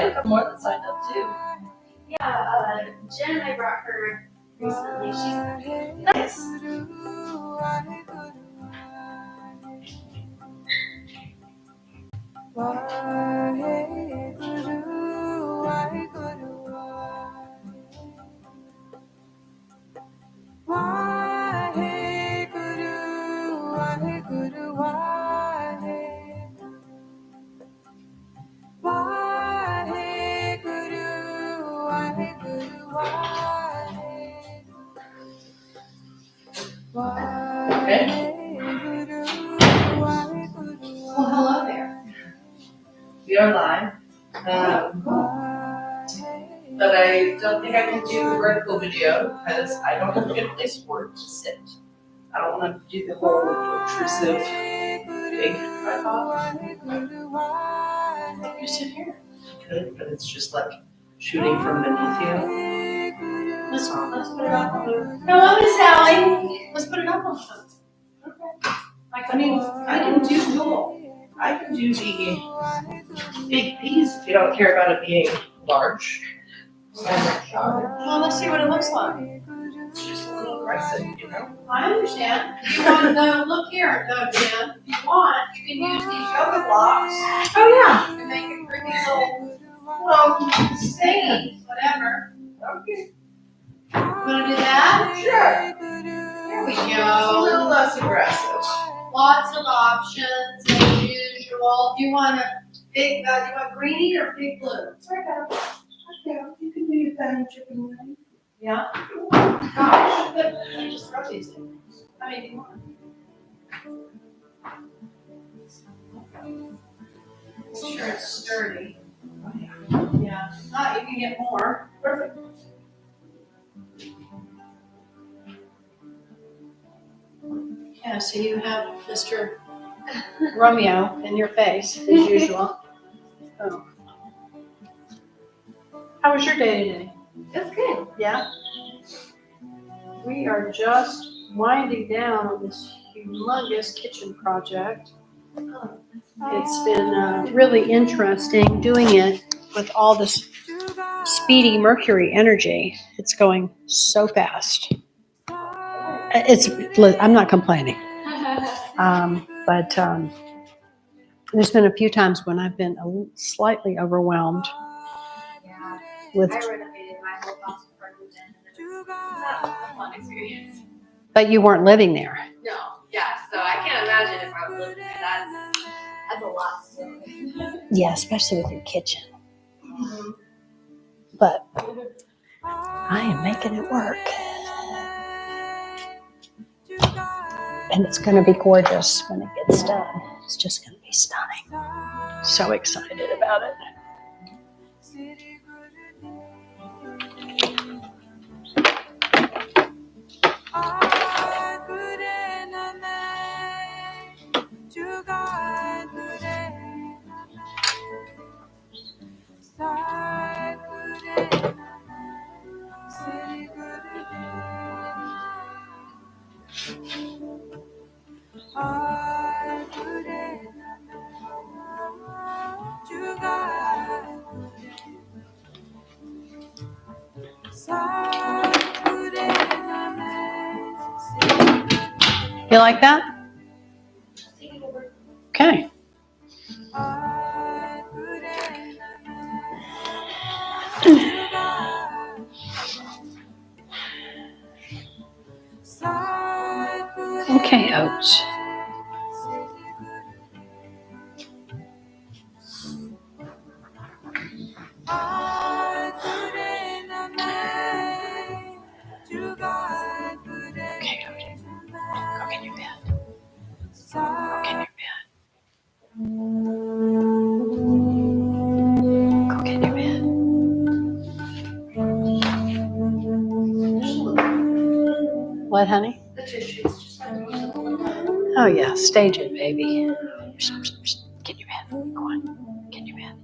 have a couple more that signed up too. Yeah, Jen, I brought her recently. She's Nice. Okay. well, hello there. We are live. But I don't think I can do the vertical video because I don't have a good place for it to sit. I don't want to do the whole obtrusive big tripod. You sit here. I could, but it's just like shooting from beneath you. Let's put it up on the. Hello, Miss Sally. Let's put it up on the phone. Okay. I mean, I can do dual. I can do the big piece if you don't care about it being large. Well, let's see what it looks like. It's just a little aggressive, you know? I understand. If you want to go, look here, though, Jen. If you want, you can use these yoga blocks Oh, yeah. and make a pretty little stage, whatever. Okay. Want to do that? Sure. Here we A go. little less aggressive. Lots of options as usual. Do you want a big, do you want greenie or big blue? Yeah, you can do your thing, chicken wing. Yeah. Gosh, I just wrote these things. How many do you want? Make sure it's sturdy. Oh, yeah. Yeah. If not, you can get more. Perfect. Yeah, so you have Mr. Romeo in your face, as usual. Oh. How was your day today? That's good. Yeah? We are just winding down on this humongous kitchen project. It's been really interesting doing it with all this speedy Mercury energy. It's going so fast. I'm not complaining. But there's been a few times when I've been slightly overwhelmed. Yeah, With, I renovated my whole house for Jen, and it was not a fun experience. but you weren't living there. No, yeah, so I can't imagine if I was living there. That's a lot to deal with. Yeah, especially with your kitchen. Mm-hmm. But I am making it work. And it's going to be gorgeous when it gets done. It's just going to be stunning. So excited about it. You like that? Okay. Okay, Oats. Okay, Oats. Go get your bed. Go get your bed. Go get your bed. What, honey? The tissues just have to be a little bit. Oh, yeah. Stage it, baby. Get in your bed. Go on. Get in your bed.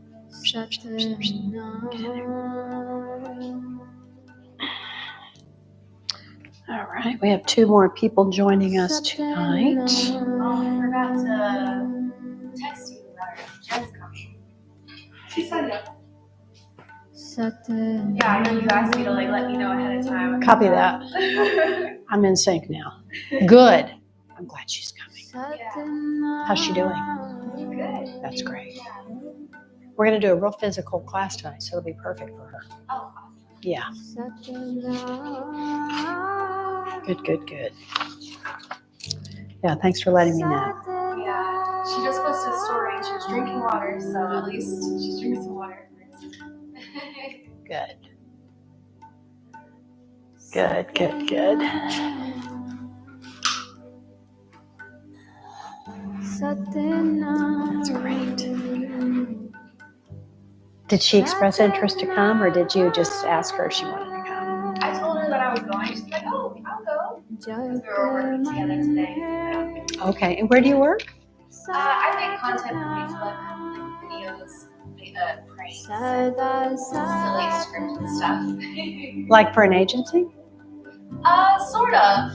Get in there. All right. We have 2 more people joining us tonight. Oh, I forgot to text you about Jen's coming. She signed up. Yeah, I know you asked me to like let me know ahead of time. Copy that. I'm in sync now. Good. I'm glad she's coming. Yeah. How's she doing? Good. That's great. Yeah. We're going to do a real physical class tonight, so it'll be perfect for her. Oh, awesome. Yeah. Good. Yeah, thanks for letting me know. Yeah. She just posted a story and she was drinking water, so at least she's drinking some water. Good. That's great. Did she express interest to come, or did you just ask her if she wanted to come? I told her that I was going. She's like, oh, I'll go. We were working together today. Yeah. Okay, and where do you work? I make content for Facebook, like videos, pranks, silly scripts and stuff. Like for an agency? Sort of.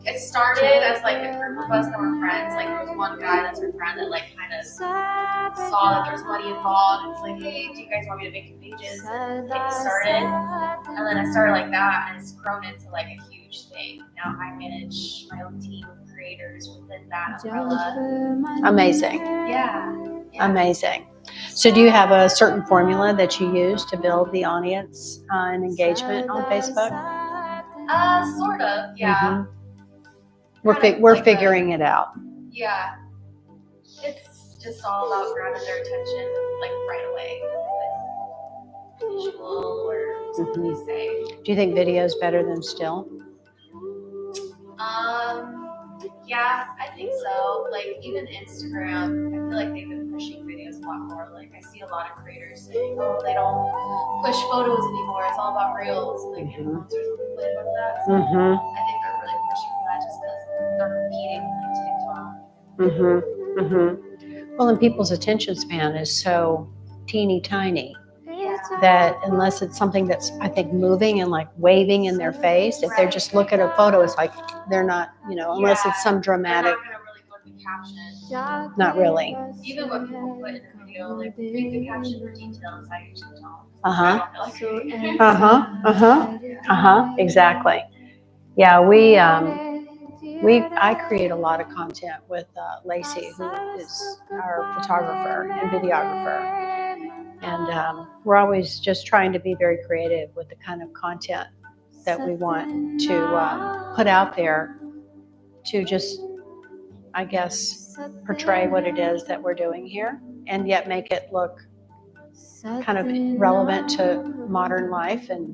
It started as like a group of us that were friends. Like there was one guy that's our friend that like kind of saw that there was money involved and was like, hey, do you guys want me to make you pages? And it started. And then I started like that and it's grown into like a huge thing. Now I manage my own team of creators within that umbrella. Amazing. Yeah. Amazing. So do you have a certain formula that you use to build the audience and engagement on Facebook? Sort of, yeah. Mm-hmm. We're figuring it out. Yeah. It's just all about grabbing their attention, like right away, with visual or something you say. Do you think video is better than still? Yeah, I think so. Like even Instagram, I feel like they've been pushing videos a lot more. Like I see a lot of creators saying, oh, they don't push photos anymore. It's all about reels. Like influencers will complain about that. So I think they're really pushing for that just because they're competing with like TikTok. Well, and people's attention span is so teeny tiny Yeah. that unless it's something that's, I think, moving and like waving in their face, if they just look at a photo, it's like they're not, unless it's some dramatic. They're not gonna really look at the caption. Not really. Even what people put in the video, like read the caption for details, I usually don't. Exactly. Yeah, I create a lot of content with Lacey, who is our photographer and videographer. And we're always just trying to be very creative with the kind of content that we want to put out there to just, I guess, portray what it is that we're doing here and yet make it look kind of relevant to modern life and,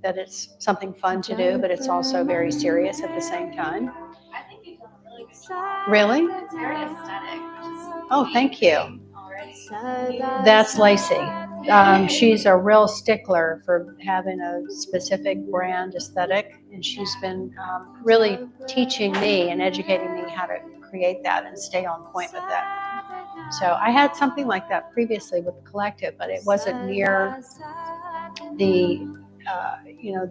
that it's something fun to do, but it's also very serious at the same time. I think you've done a really good job. Really? It's very aesthetic. Oh, thank you. Already. That's Lacey. She's a real stickler for having a specific brand aesthetic, and she's been really teaching me and educating me how to create that and stay on point with that. So I had something like that previously with the collective, but it wasn't near the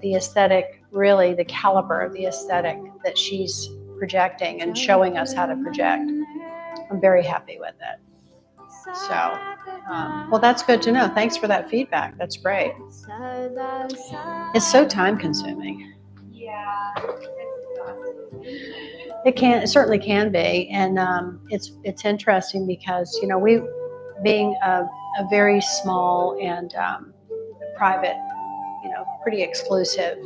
the aesthetic, really the caliber of the aesthetic that she's projecting and showing us how to project. I'm very happy with it. So, well, that's good to know. Thanks for that feedback. That's great. It's so time consuming. Yeah. It certainly can be. And it's interesting because, we being a very small and private, pretty exclusive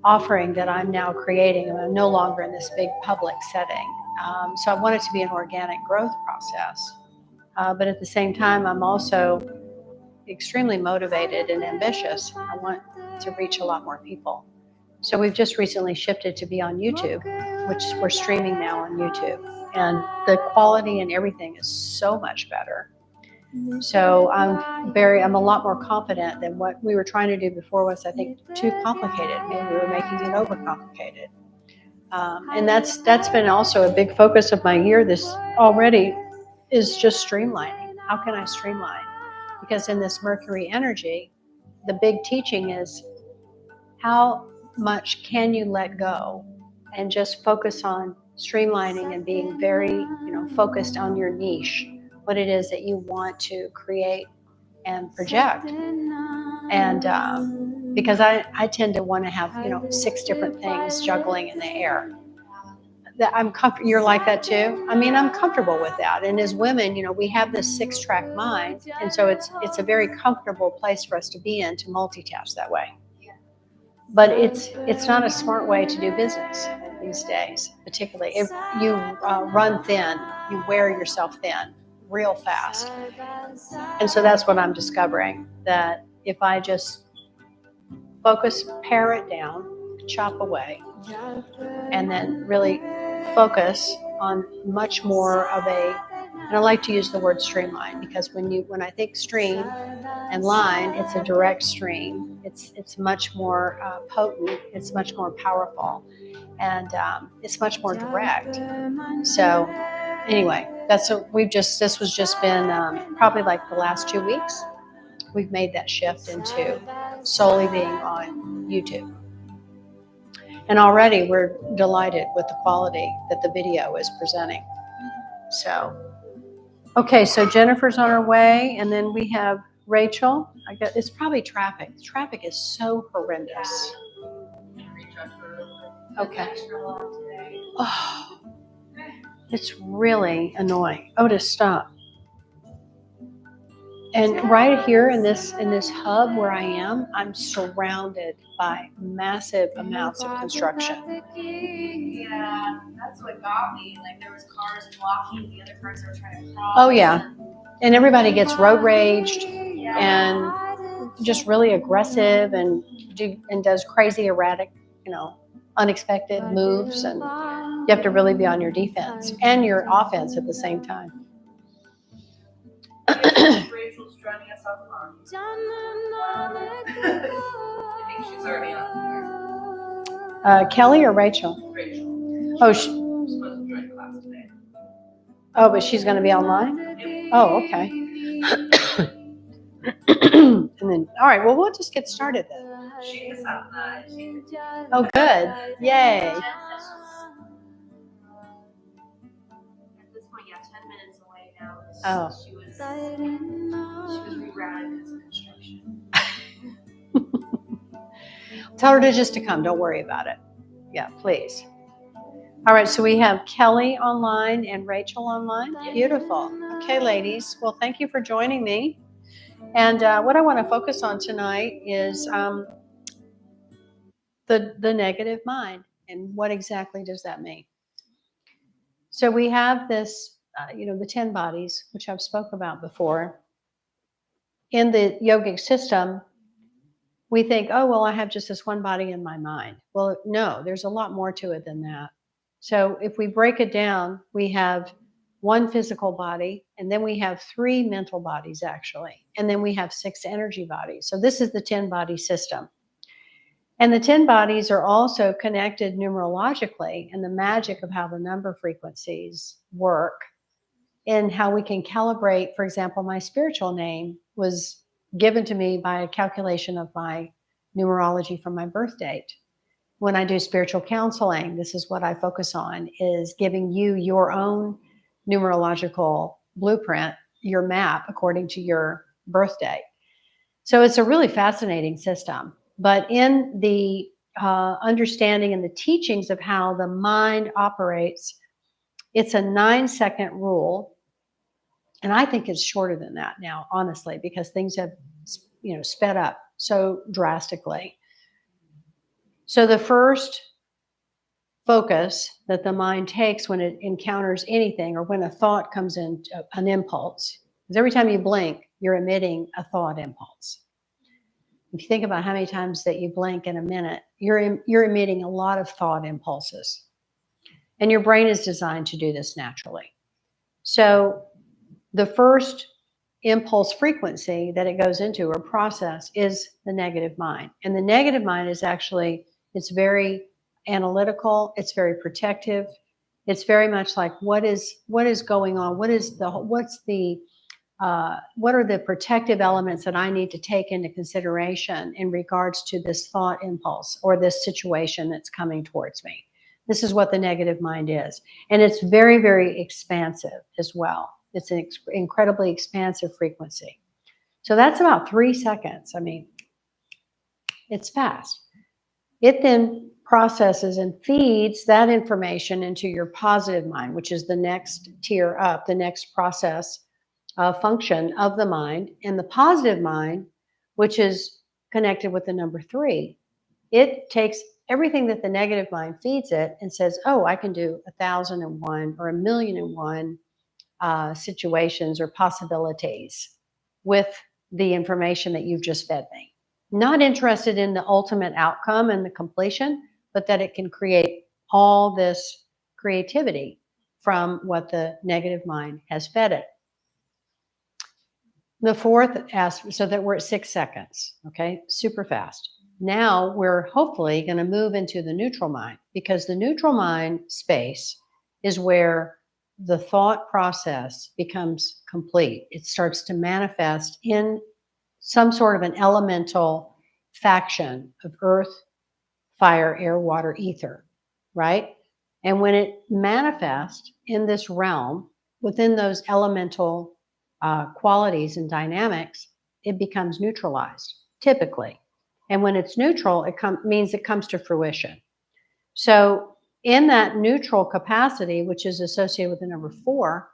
offering that I'm now creating, and I'm no longer in this big public setting. So I want it to be an organic growth process. But at the same time, I'm also extremely motivated and ambitious. I want to reach a lot more people. So we've just recently shifted to be on YouTube, which we're streaming now on YouTube. And the quality and everything is so much better. So I'm a lot more confident than what we were trying to do before was, I think, too complicated. Maybe we were making it overcomplicated. And that's been also a big focus of my year. This already is just streamlining. How can I streamline? Because in this Mercury energy, the big teaching is how much can you let go and just focus on streamlining and being very, focused on your niche, what it is that you want to create and project. And because I tend to want to have, 6 different things juggling in the air. That I'm comfortable. You're like that too. I mean, I'm comfortable with that. And as women, we have this 6-track mind, and so it's a very comfortable place for us to be in, to multitask that way. But it's not a smart way to do business these days, particularly if you run thin, you wear yourself thin real fast. And so that's what I'm discovering, that if I just focus, pare it down, chop away, and then really focus on much more of and I like to use the word streamline, because when I think stream and line, it's a direct stream. It's much more potent. It's much more powerful, and it's much more direct. So anyway, this was just been probably like the last 2 weeks. We've made that shift into solely being on YouTube. And already we're delighted with the quality that the video is presenting. So, okay, so Jennifer's on her way, and then we have Rachel. I guess it's probably traffic. Traffic is so horrendous. Okay. Oh, it's really annoying. Otis, stop. And right here in this hub where I am, I'm surrounded by massive amounts of construction. Yeah, that's what got me. Like, there was cars blocking the other cars that were trying to cross. Oh yeah, and everybody gets road raged and just really aggressive and does crazy, erratic, unexpected moves, and you have to really be on your defense and your offense at the same time. Rachel's joining us offline. I think she's already on. Kelly or Rachel? Rachel. Oh, She's supposed to join class today. Oh, but she's going to be online? Yep. Oh, okay. And then, all right, well, we'll just get started then. She is out tonight. Oh, good. Yay. At this point, 10 minutes away now. Oh. She was rerouted because of construction. Tell her just to come. Don't worry about it. Yeah, please. All right, so we have Kelly online and Rachel online. Beautiful. Okay, ladies. Well, thank you for joining me. And what I want to focus on tonight is the negative mind, and what exactly does that mean? So we have this, the 10 bodies, which I've spoke about before. In the yogic system, we think, oh, well, I have just this one body in my mind. Well, no, there's a lot more to it than that. So if we break it down, we have one physical body, and then we have 3 mental bodies, actually. And then we have 6 energy bodies. So this is the 10-body system. And the 10 bodies are also connected numerologically, and the magic of how the number frequencies work, and how we can calibrate. For example, my spiritual name was given to me by a calculation of my numerology from my birth date. When I do spiritual counseling, this is what I focus on, is giving you your own numerological blueprint, your map according to your birth date. So it's a really fascinating system. But in the understanding and the teachings of how the mind operates, it's a 9-second rule. And I think it's shorter than that now, honestly, because things have, sped up so drastically. So the first focus that the mind takes when it encounters anything, or when a thought comes in, an impulse, because every time you blink, you're emitting a thought impulse. If you think about how many times that you blink in a minute, you're emitting a lot of thought impulses. And your brain is designed to do this naturally. So the first impulse frequency that it goes into, or process, is the negative mind. And the negative mind is actually, it's very analytical, it's very protective. It's very much like, what is going on? What are the protective elements that I need to take into consideration in regards to this thought impulse or this situation that's coming towards me? This is what the negative mind is. And it's very, very expansive as well. It's an incredibly expansive frequency. So that's about 3 seconds. I mean, it's fast. It then processes and feeds that information into your positive mind, which is the next tier up, the next process function of the mind. And the positive mind, which is connected with the number 3, it takes everything that the negative mind feeds it and says, oh, I can do 1,001 or 1,000,001 situations or possibilities with the information that you've just fed me. Not interested in the ultimate outcome and the completion, but that it can create all this creativity from what the negative mind has fed it. The fourth aspect, so that we're at 6 seconds, okay, super fast. Now we're hopefully going to move into the neutral mind, because the neutral mind space is where the thought process becomes complete. It starts to manifest in some sort of an elemental faction of earth, fire, air, water, ether, right? And when it manifests in this realm, within those elemental qualities and dynamics, it becomes neutralized, typically. And when it's neutral, it means it comes to fruition. So in that neutral capacity, which is associated with the number 4,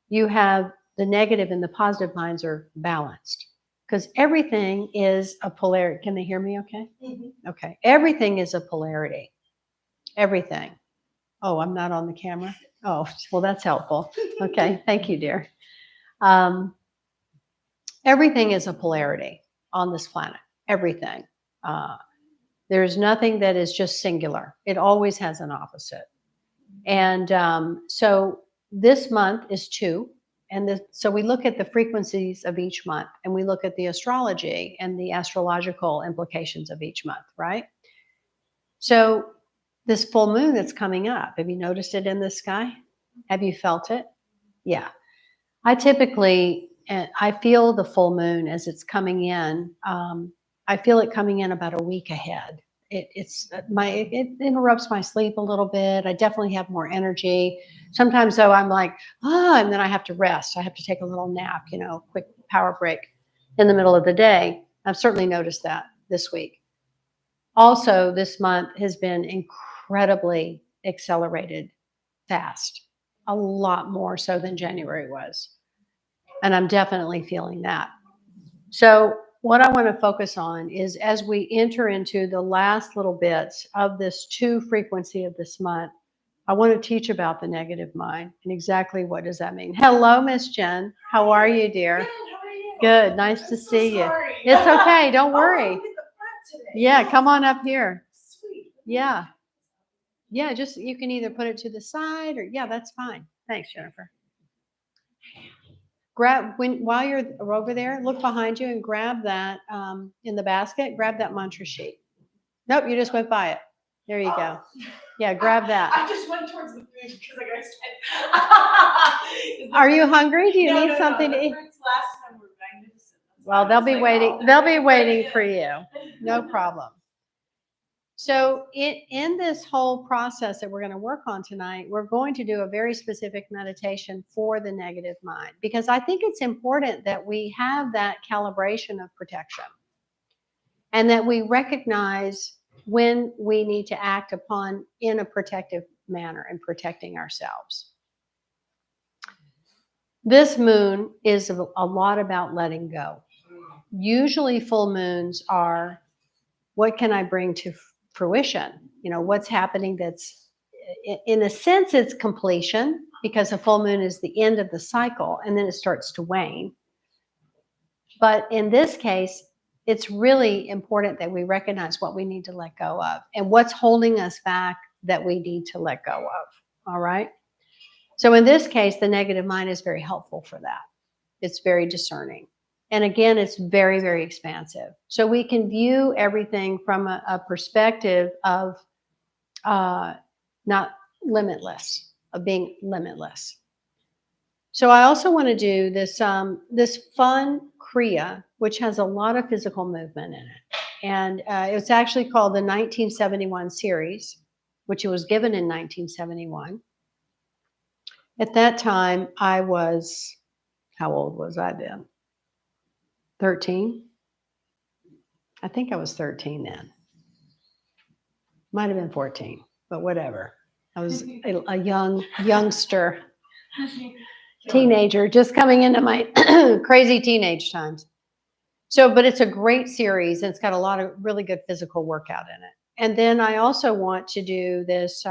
you have the negative and the positive minds are balanced, because everything is a polarity. Can they hear me okay? Mm-hmm. Okay. Everything is a polarity. Everything. Oh, I'm not on the camera? Oh, well, that's helpful. Okay. Thank you, dear. Everything is a polarity on this planet. Everything. There's nothing that is just singular. It always has an opposite. And so this month is 2. And so we look at the frequencies of each month, and we look at the astrology and the astrological implications of each month, right? So this full moon that's coming up, have you noticed it in the sky? Have you felt it? Yeah. I typically, I feel the full moon as it's coming in. I feel it coming in about a week ahead. It interrupts my sleep a little bit. I definitely have more energy. Sometimes though, I'm like, and then I have to rest. I have to take a little nap, quick power break in the middle of the day. I've certainly noticed that this week. Also, this month has been incredibly accelerated fast, a lot more so than January was. And I'm definitely feeling that. So what I want to focus on is, as we enter into the last little bits of this 2 frequency of this month, I want to teach about the negative mind and exactly what does that mean. Hello, Miss Jen. How are you, dear? Good, how are you? Good. Nice to see you. Sorry. It's okay. Don't worry. Oh, look at the front today. Yeah, come on up here. Sweet. Yeah. Yeah, just you can either put it to the side or, yeah, that's fine. Thanks, Jennifer. While you're over there, look behind you and grab that in the basket. Grab that mantra sheet. Nope, you just went by it. There you go. Yeah, grab that. I just went towards the food because I got Are you hungry? Do you need something to eat? The fruits last time were magnificent. Well, they'll be waiting. They'll be waiting for you. No problem. So in this whole process that we're going to work on tonight, we're going to do a very specific meditation for the negative mind, because I think it's important that we have that calibration of protection and that we recognize when we need to act upon in a protective manner and protecting ourselves. This moon is a lot about letting go. Usually full moons are, what can I bring to fruition? What's happening that's, in a sense, it's completion, because a full moon is the end of the cycle and then it starts to wane. But in this case, it's really important that we recognize what we need to let go of and what's holding us back that we need to let go of. All right. So in this case, the negative mind is very helpful for that. It's very discerning. And again, it's very, very expansive. So we can view everything from a perspective of not limitless, of being limitless. So I also want to do this fun Kriya, which has a lot of physical movement in it. And it's actually called the 1971 series, which it was given in 1971. At that time, I was, how old was I then? 13. I think I was 13 then. Might have been 14, but whatever. I was a youngster, teenager, just coming into my crazy teenage times. So, but it's a great series. And it's got a lot of really good physical workout in it. And then I also want to do this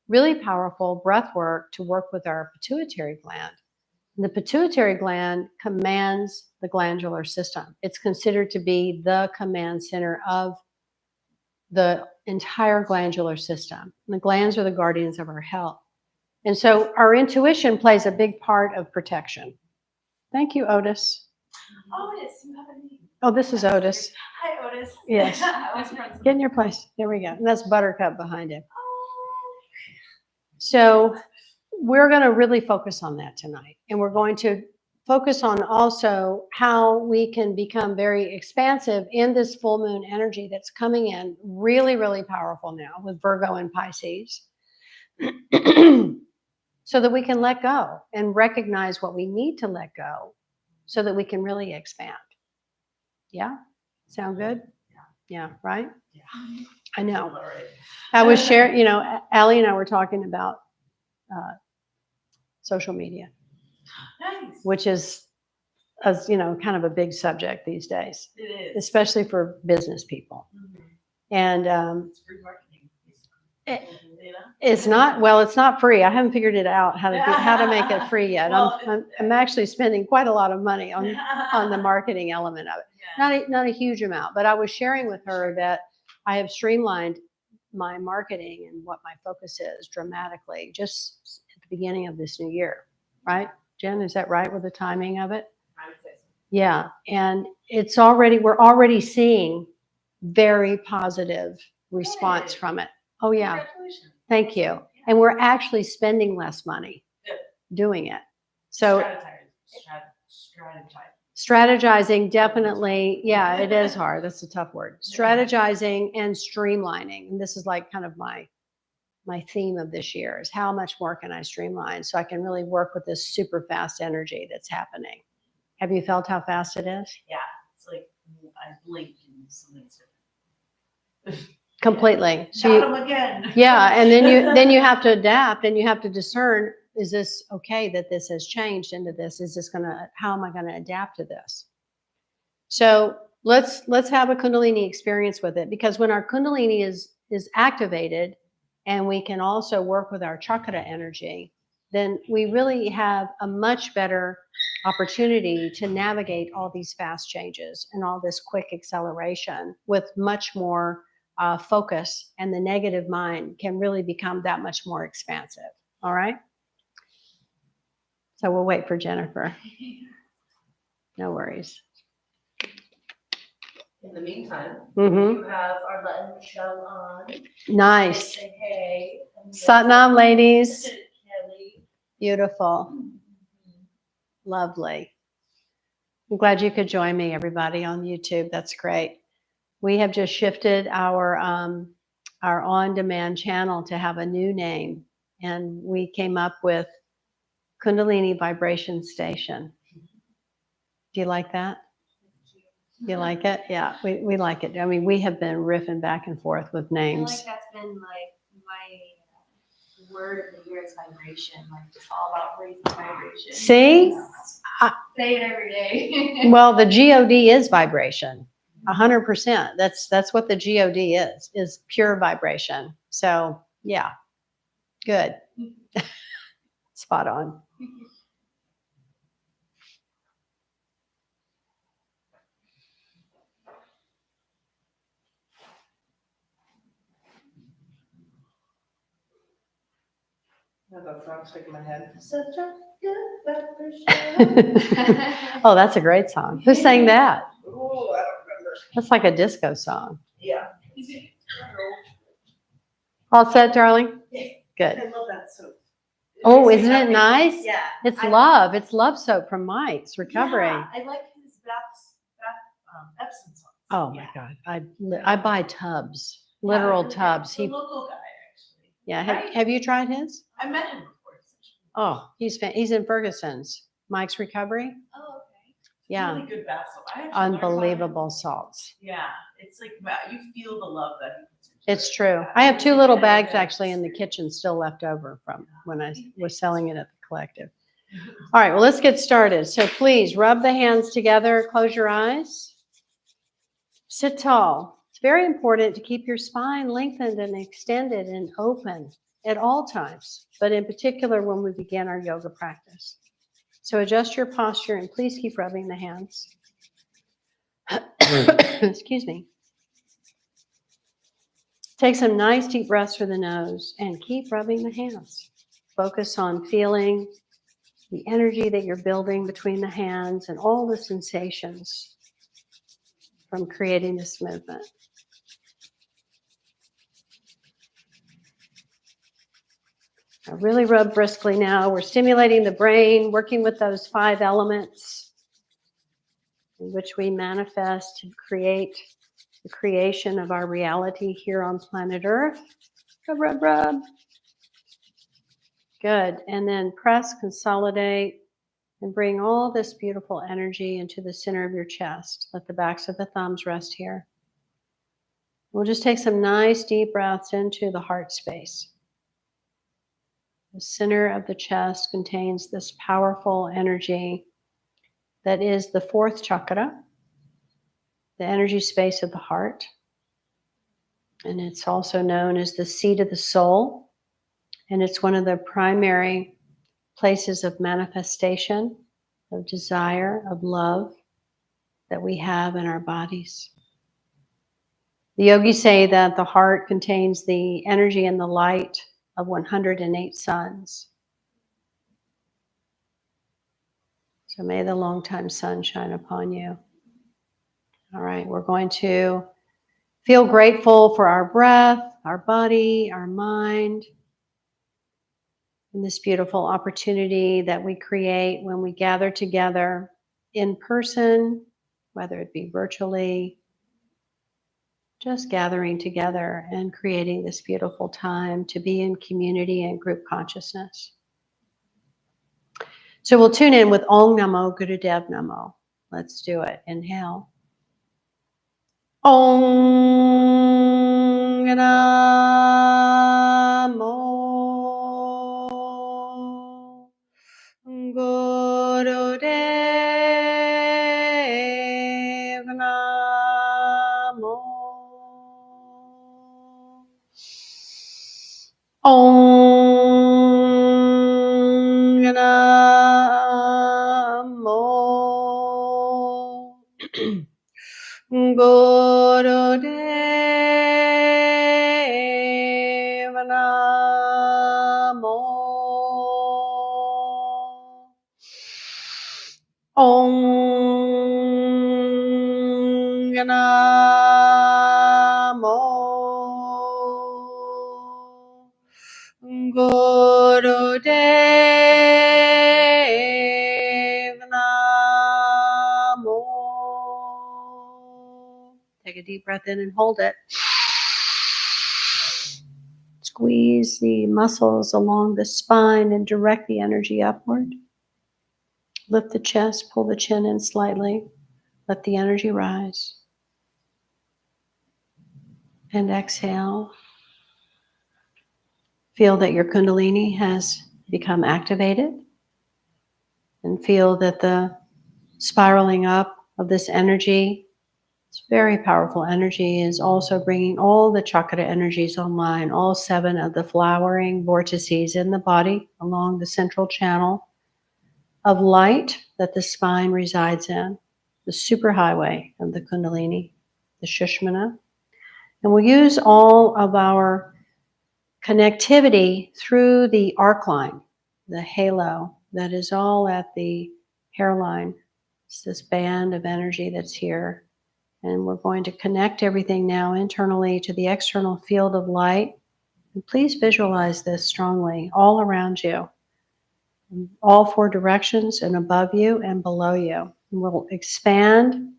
really powerful breath work to work with our pituitary gland. And the pituitary gland commands the glandular system. It's considered to be the command center of the entire glandular system. And the glands are the guardians of our health. And so our intuition plays a big part of protection. Thank you, Otis. Otis, you have a name. Oh, this is Otis. Hi, Otis. Yes. I was friends with Get in your place. There we go. And that's Buttercup behind him. So we're going to really focus on that tonight. And we're going to focus on also how we can become very expansive in this full moon energy that's coming in really, really powerful now with Virgo and Pisces. So that we can let go and recognize what we need to let go so that we can really expand. Yeah? Sound good? Yeah, right? Yeah. I know. All right. I was sharing, you know, Allie and I were talking about social media, Nice. which is, as you know, kind of a big subject these days, It is. especially for business people. Mhm. And It's free marketing, It- basically. You know? it's not, well, it's not free. I haven't figured it out how to make it free yet. Well, I'm actually spending quite a lot of money on the marketing element of it. Yeah. Not a huge amount, but I was sharing with her that I have streamlined my marketing and what my focus is dramatically just at the beginning of this new year, right? Jen, is that right with the timing of it? I would say so. Yeah, and we're already seeing very positive response Good. from it. Oh yeah, Congratulations. thank you. And we're actually spending less money Good. doing it. So Strategize. strategizing, definitely, yeah, it is hard. That's a tough word. Strategizing and streamlining. And this is like kind of my theme of this year is how much more can I streamline so I can really work with this super fast energy that's happening. Have you felt how fast it is? Yeah, it's like I blinked and something's different. Completely. So Got you, him again. yeah, and then you have to adapt and you have to discern, is this okay that this has changed into this? Is this how am I gonna adapt to this? So let's have a Kundalini experience with it, because when our Kundalini is activated and we can also work with our chakra energy, then we really have a much better opportunity to navigate all these fast changes and all this quick acceleration with much more focus, and the negative mind can really become that much more expansive. All right. So we'll wait for Jennifer. No worries. In the meantime, Mm-hmm. you have Arlette and Michelle on. Nice. Say hey. And Satnam, ladies. Kelly. Beautiful. Lovely. I'm glad you could join me, everybody, on YouTube. That's great. We have just shifted our on-demand channel to have a new name, and we came up with Kundalini Vibration Station. Do you like that? You like it? Yeah, we like it. I mean, we have been riffing back and forth with I feel names. like that's been like my word of the year is vibration. Like it's all about raising vibration. See? Say it every day. Well, the God is vibration, 100%. That's what the God is pure vibration. So yeah, good. Spot on. That song stuck in my head. Such a good vibration. Oh, that's a great song. Who sang that? Oh, I don't remember. That's like a disco song. Yeah. All set, darling? Good. I love that soap. Oh, makes me isn't it happy. nice? Yeah. It's love. It's love soap from Mike's Recovery. Yeah, I like his Epsom salts. Oh my Yeah. God. I buy tubs, literal Yeah, tubs. the local guy, actually. Yeah. Right? Have you tried his? I met him before. Oh, he's in Ferguson's. Mike's Recovery. Oh, okay. Yeah. Really good bath salt. I actually learned about it. Unbelievable salts. Yeah, it's like you feel the love that he puts into It's it. true. Yeah, I have it's 2 like little added bags benefits. actually in the kitchen still left over from when I was selling it at the collective. All right, well, let's get started. So please rub the hands together, close your eyes. Sit tall. It's very important to keep your spine lengthened and extended and open at all times, but in particular when we begin our yoga practice. So adjust your posture and please keep rubbing the hands. Excuse me. Take some nice deep breaths through the nose and keep rubbing the hands. Focus on feeling the energy that you're building between the hands and all the sensations from creating this movement. Now really rub briskly now. We're stimulating the brain, working with those 5 elements in which we manifest to create the creation of our reality here on planet Earth. Rub, rub, rub. Good. And then press, consolidate, and bring all this beautiful energy into the center of your chest. Let the backs of the thumbs rest here. We'll just take some nice deep breaths into the heart space. The center of the chest contains this powerful energy that is the 4th chakra, the energy space of the heart. And it's also known as the seat of the soul. And it's one of the primary places of manifestation, of desire, of love that we have in our bodies. The yogis say that the heart contains the energy and the light of 108 suns. So may the long-time sun shine upon you. All right, we're going to feel grateful for our breath, our body, our mind, and this beautiful opportunity that we create when we gather together in person, whether it be virtually, just gathering together and creating this beautiful time to be in community and group consciousness. So we'll tune in with Om Namo Gurudev Namo. Let's do it. Inhale. Om Namo Gurudev Namo. Om Namo Gurudev Namo. Om Namo Gurudev Namo. Take a deep breath in and hold it. Squeeze the muscles along the spine and direct the energy upward. Lift the chest, pull the chin in slightly. Let the energy rise. And exhale. Feel that your Kundalini has become activated. And feel that the spiraling up of this energy, this very powerful energy, is also bringing all the chakra energies online, all 7 of the flowering vortices in the body along the central channel of light that the spine resides in, the superhighway of the Kundalini, the Sushumna. And we'll use all of our connectivity through the arc line, the halo that is all at the hairline. It's this band of energy that's here. And we're going to connect everything now internally to the external field of light. And please visualize this strongly all around you, in all 4 directions, and above you and below you. And we'll expand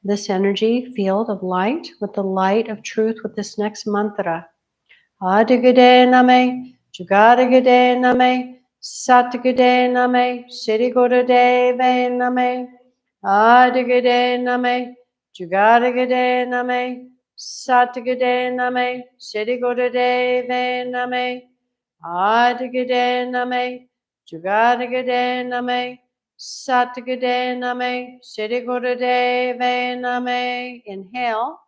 this energy field of light with the light of truth with this next mantra. Adigade name, Jugadagade name, Satagade name, Siddhi Gurudeve name, Adigade name, Jugadagade name, Satagade name, Sidigode name, Adigade name, Jugadagade name, Satagade name, Sidigode name. Inhale,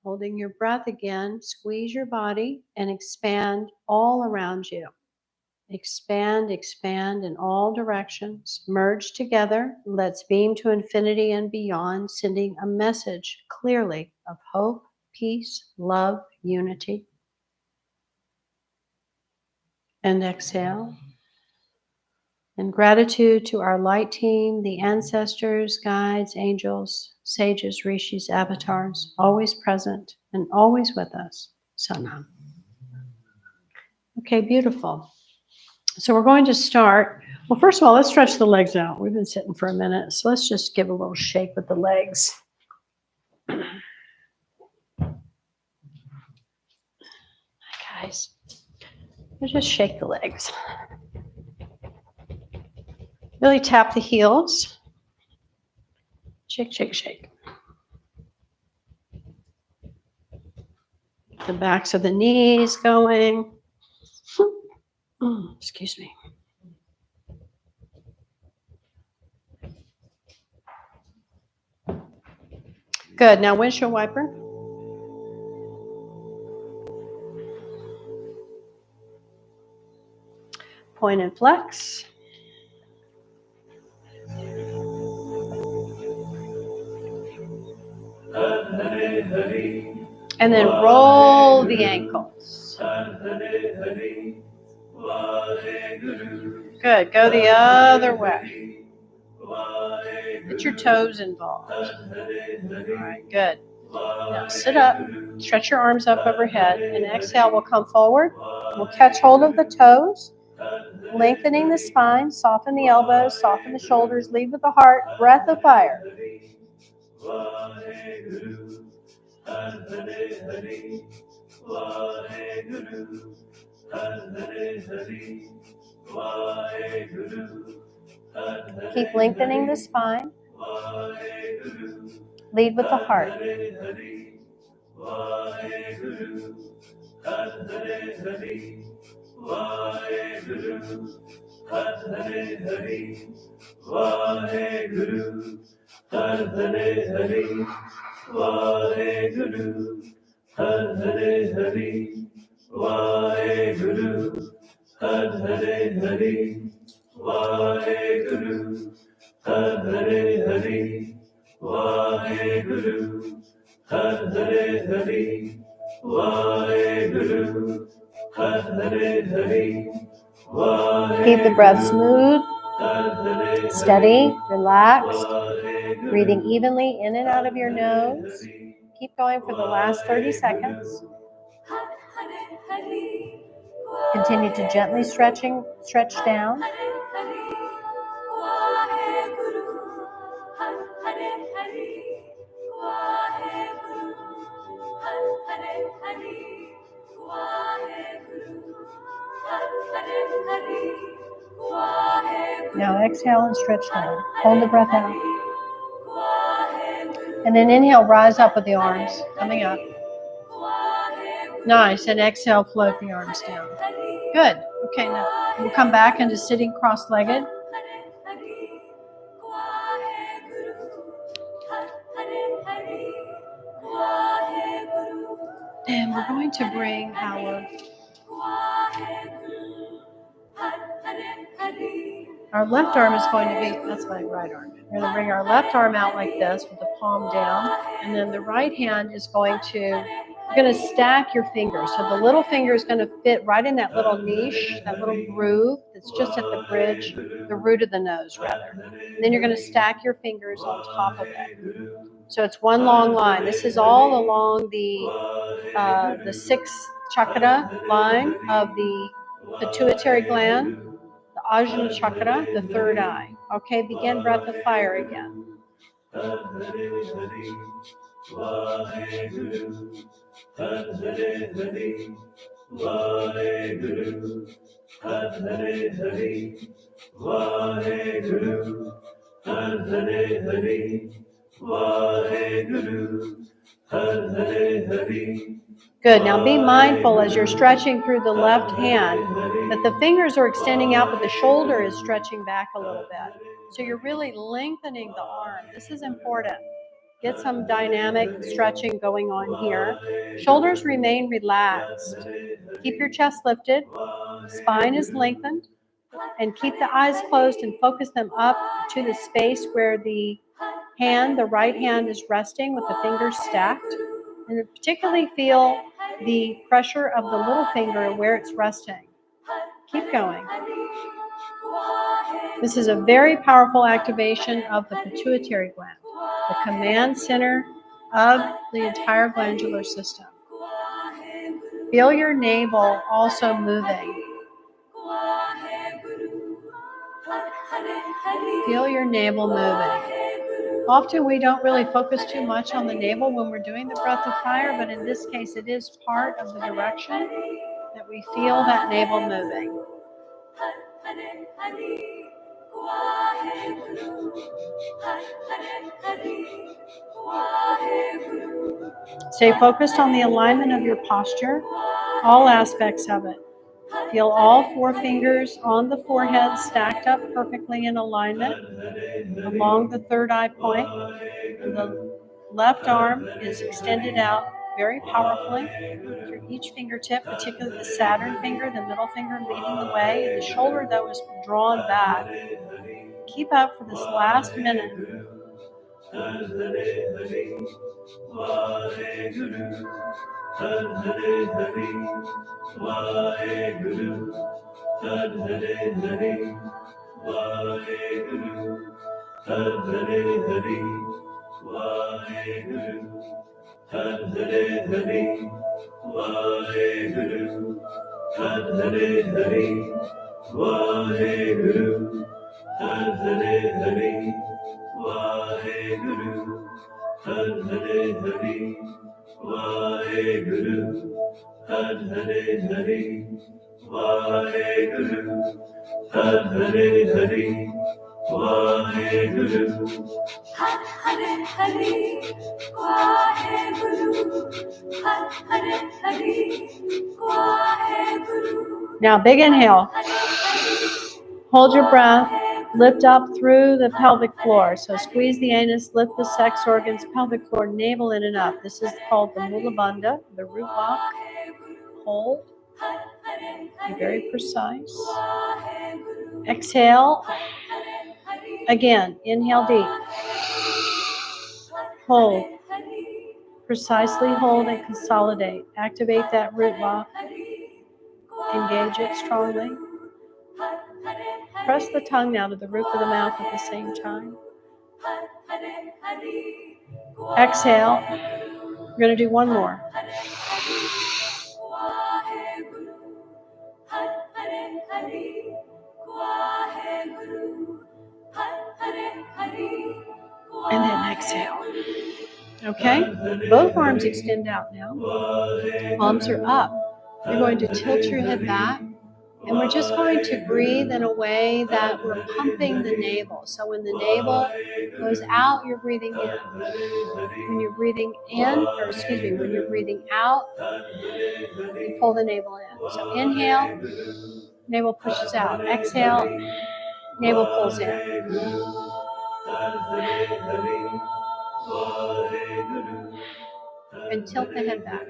holding your breath again, squeeze your body and expand all around you. Expand, expand in all directions. Merge together. Let's beam to infinity and beyond, sending a message clearly of hope, peace, love, unity. And exhale. And gratitude to our light team, the ancestors, guides, angels, sages, rishis, avatars, always present and always with us. Sanam. Okay, beautiful. So we're going to start. Well, first of all, let's stretch the legs out. We've been sitting for a minute, so let's just give a little shake with the legs. Guys, let's just shake the legs. Really tap the heels. Shake, shake, shake. The backs of the knees going. Excuse me. Good. Now windshield wiper. Point and flex. And then roll the ankles. Good. Go the other way. Get your toes involved. All right, good. Now sit up, stretch your arms up overhead, and exhale, we'll come forward. We'll catch hold of the toes, lengthening the spine, soften the elbows, soften the shoulders, lead with the heart, breath of fire. Keep lengthening the spine. Lead with the heart. Keep the breath smooth, steady, relaxed, breathing evenly in and out of your nose. Keep going for the last 30 seconds. Continue to gently stretch down. Now exhale and stretch down. Hold the breath out. And then inhale, rise up with the arms coming up. Nice. And exhale, float the arms down. Good. Okay, now we'll come back into sitting cross-legged. And we're going to bring our left arm is going to be, that's my right arm. We're going to bring our left arm out like this with the palm down. And then the right hand is going to stack your fingers. So the little finger is going to fit right in that little niche, that little groove that's just at the bridge, the root of the nose rather. And then you're going to stack your fingers on top of it. So it's one long line. This is all along the sixth chakra line of the pituitary gland, the Ajna chakra, the third eye. Okay, begin breath of fire again. Har Hare Hari, Vaheguru, Har Hare Hari. Good. Now be mindful as you're stretching through the left hand that the fingers are extending out, but the shoulder is stretching back a little bit. So you're really lengthening the arm. This is important. Get some dynamic stretching going on here. Shoulders remain relaxed. Keep your chest lifted. Spine is lengthened. And keep the eyes closed and focus them up to the space where the right hand is resting with the fingers stacked. And particularly feel the pressure of the little finger where it's resting. Keep going. This is a very powerful activation of the pituitary gland, the command center of the entire glandular system. Feel your navel also moving. Feel your navel moving. Often we don't really focus too much on the navel when we're doing the breath of fire, but in this case it is part of the direction that we feel that navel moving. Stay focused on the alignment of your posture, all aspects of it. Feel all four fingers on the forehead stacked up perfectly in alignment along the third eye point. And the left arm is extended out very powerfully through each fingertip, particularly the Saturn finger, the middle finger leading the way, and the shoulder, though, is drawn back. Keep up for this last minute. Har Hare Hari, Vaheguru, Har Hare Hari, Vaheguru, Har Hare Hari, Vaheguru, Har Hare Hari, Vaheguru, Har Hare Hari, Vaheguru, Har Hare Hari, Vaheguru, Har Hare Hari, Vaheguru, Har Hare Hari, Vaheguru, Har Hare Hari, Vaheguru, Har Hare Hari, Vaheguru. Har Hare Hari, Vaheguru, Har Hare Hari, Vaheguru. Now, big inhale. Hold your breath. Lift up through the pelvic floor. So squeeze the anus, lift the sex organs, pelvic floor, navel in and up. This is called the Mula Bandha, the root walk. Hold. Be very precise. Exhale. Again, inhale deep. Hold. Precisely hold and consolidate. Activate that root walk. Engage it strongly. Press the tongue now to the roof of the mouth at the same time. Exhale. We're going to do one more. And then exhale. Okay? Both arms extend out now. Palms are up. You're going to tilt your head back. And we're just going to breathe in a way that we're pumping the navel. So when the navel goes out, you're breathing in. When you're breathing in, when you're breathing out, you pull the navel in. So inhale, navel pushes out. Exhale, navel pulls in. And tilt the head back.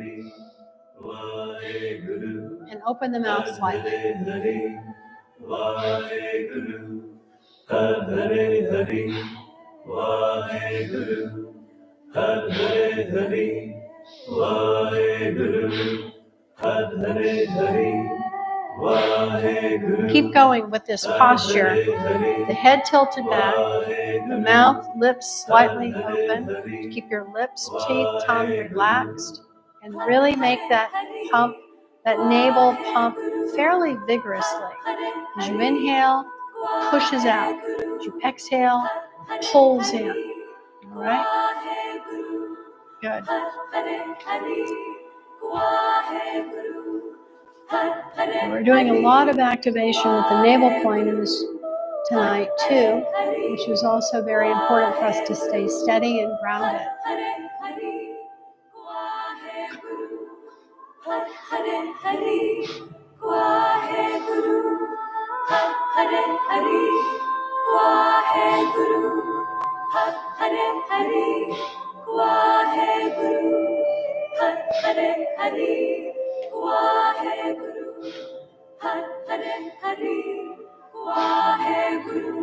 And open the mouth slightly. Keep going with this posture. The head tilted back, the mouth, lips slightly open. Keep your lips, teeth, tongue relaxed, and really make that pump, that navel pump fairly vigorously. As you inhale, pushes out. As you exhale, pulls in. All right? Good. We're doing a lot of activation with the navel point in this tonight too, which is also very important for us to stay steady and grounded. Hare Hari, Hare Hari, Waheguru, Hare Hari, Waheguru, Hare Hari, Waheguru, Hare Hari, Waheguru, Hare Hari, Waheguru,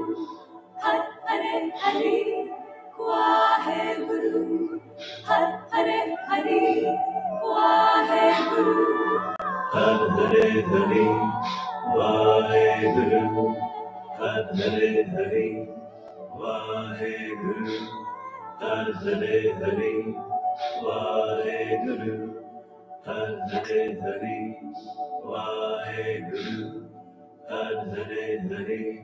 Hare Hari, Waheguru, Hare Hari, Waheguru. Hare Hari, Waheguru, Hare Hari, Waheguru, Hare Hari, Waheguru, Hare Hari, Waheguru, Hare Hari,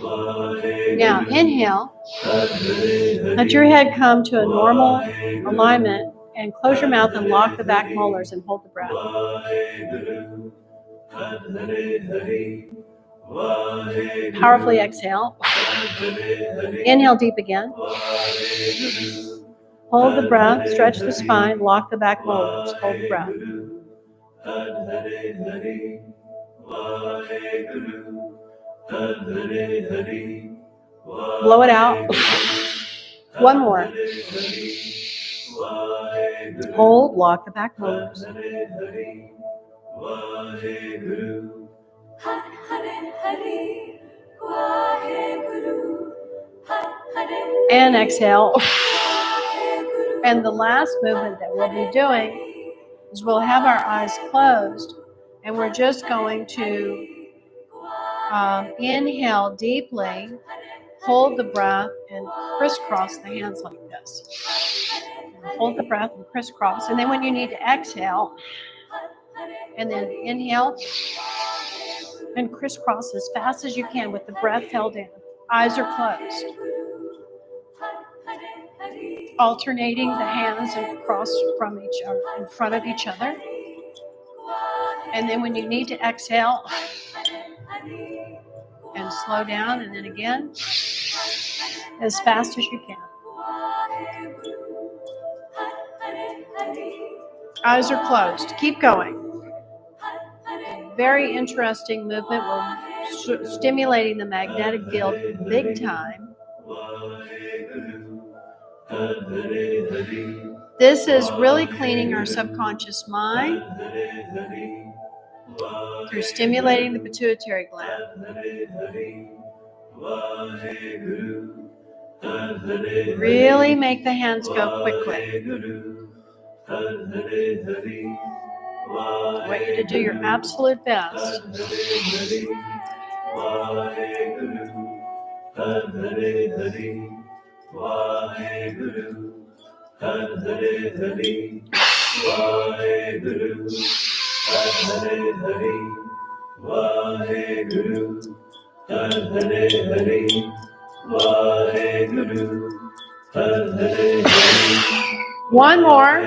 Waheguru. Now inhale, Hare Hari, let your head come to a normal alignment and close your mouth and lock the back molars and hold the breath. Waheguru, Hare Hari, Waheguru, Powerfully exhale. Hare Hari, Inhale deep again. Waheguru, Hold the breath, stretch the spine, lock the back molars. Hold the breath. Hare Hari, Waheguru, Hare Hari, Blow it out. One more. Waheguru, Hold, lock the back molars. Hare Hari, Waheguru, Hare Hari, Waheguru, Hare And exhale. Waheguru, And the last movement that we'll be doing is we'll have our eyes closed and we're just going to inhale deeply, hold the breath, and crisscross the hands like this. Hold the breath and crisscross. And then when you need to exhale, and then inhale and crisscross as fast as you can with the breath held in. Eyes are closed. Alternating the hands across from each other, in front of each other. And then when you need to exhale, and slow down, and then again, as fast as you can. Eyes are closed. Keep going. Very interesting movement. We're stimulating the magnetic field big time. This is really cleaning our subconscious mind through stimulating the pituitary gland. Really make the hands go quickly. I want you to do your absolute best. One more.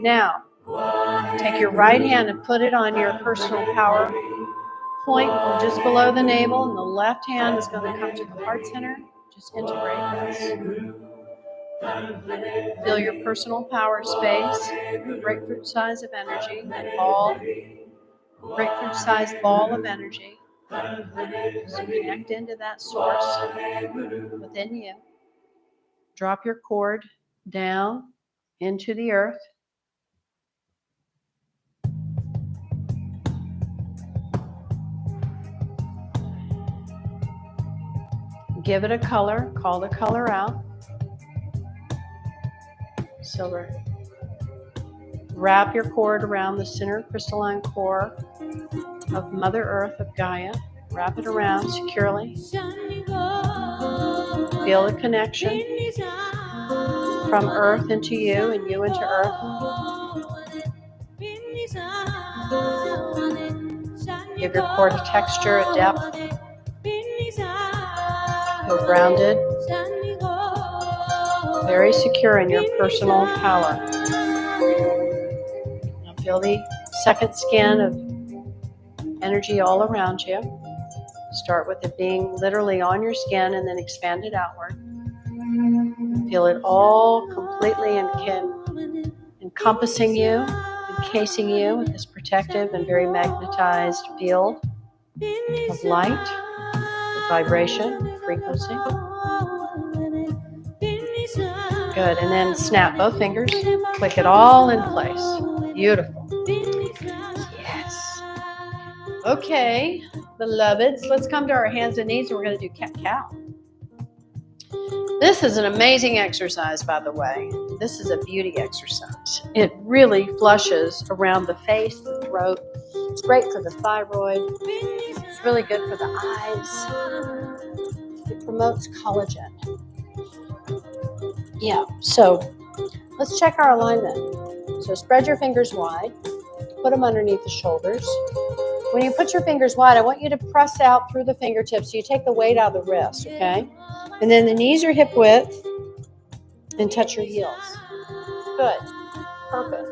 Now, take your right hand and put it on your personal power point just below the navel, and the left hand is going to come to the heart center. Just integrate this. Feel your personal power space, grapefruit size of energy, that ball, grapefruit sized ball of energy. Just connect into that source within you. Drop your cord down into the earth. Give it a color, call the color out. Silver. Wrap your cord around the center crystalline core of Mother Earth, of Gaia. Wrap it around securely. Feel the connection from Earth into you and you into Earth. Give your cord a texture, a depth. Feel grounded, very secure in your personal power. Now feel the second skin of energy all around you. Start with it being literally on your skin and then expand it outward. Feel it all completely encompassing you, encasing you with this protective and very magnetized field of light, of vibration, frequency. Good, and then snap both fingers, click it all in place. Beautiful. Yes. Okay, beloveds, let's come to our hands and knees and we're going to do cat-cow. This is an amazing exercise, by the way. This is a beauty exercise. It really flushes around the face, the throat. It's great for the thyroid. It's really good for the eyes. It promotes collagen. Yeah, so let's check our alignment. So spread your fingers wide. Put them underneath the shoulders. When you put your fingers wide, I want you to press out through the fingertips so you take the weight out of the wrist, okay? And then the knees are hip width and touch your heels. Good. Perfect.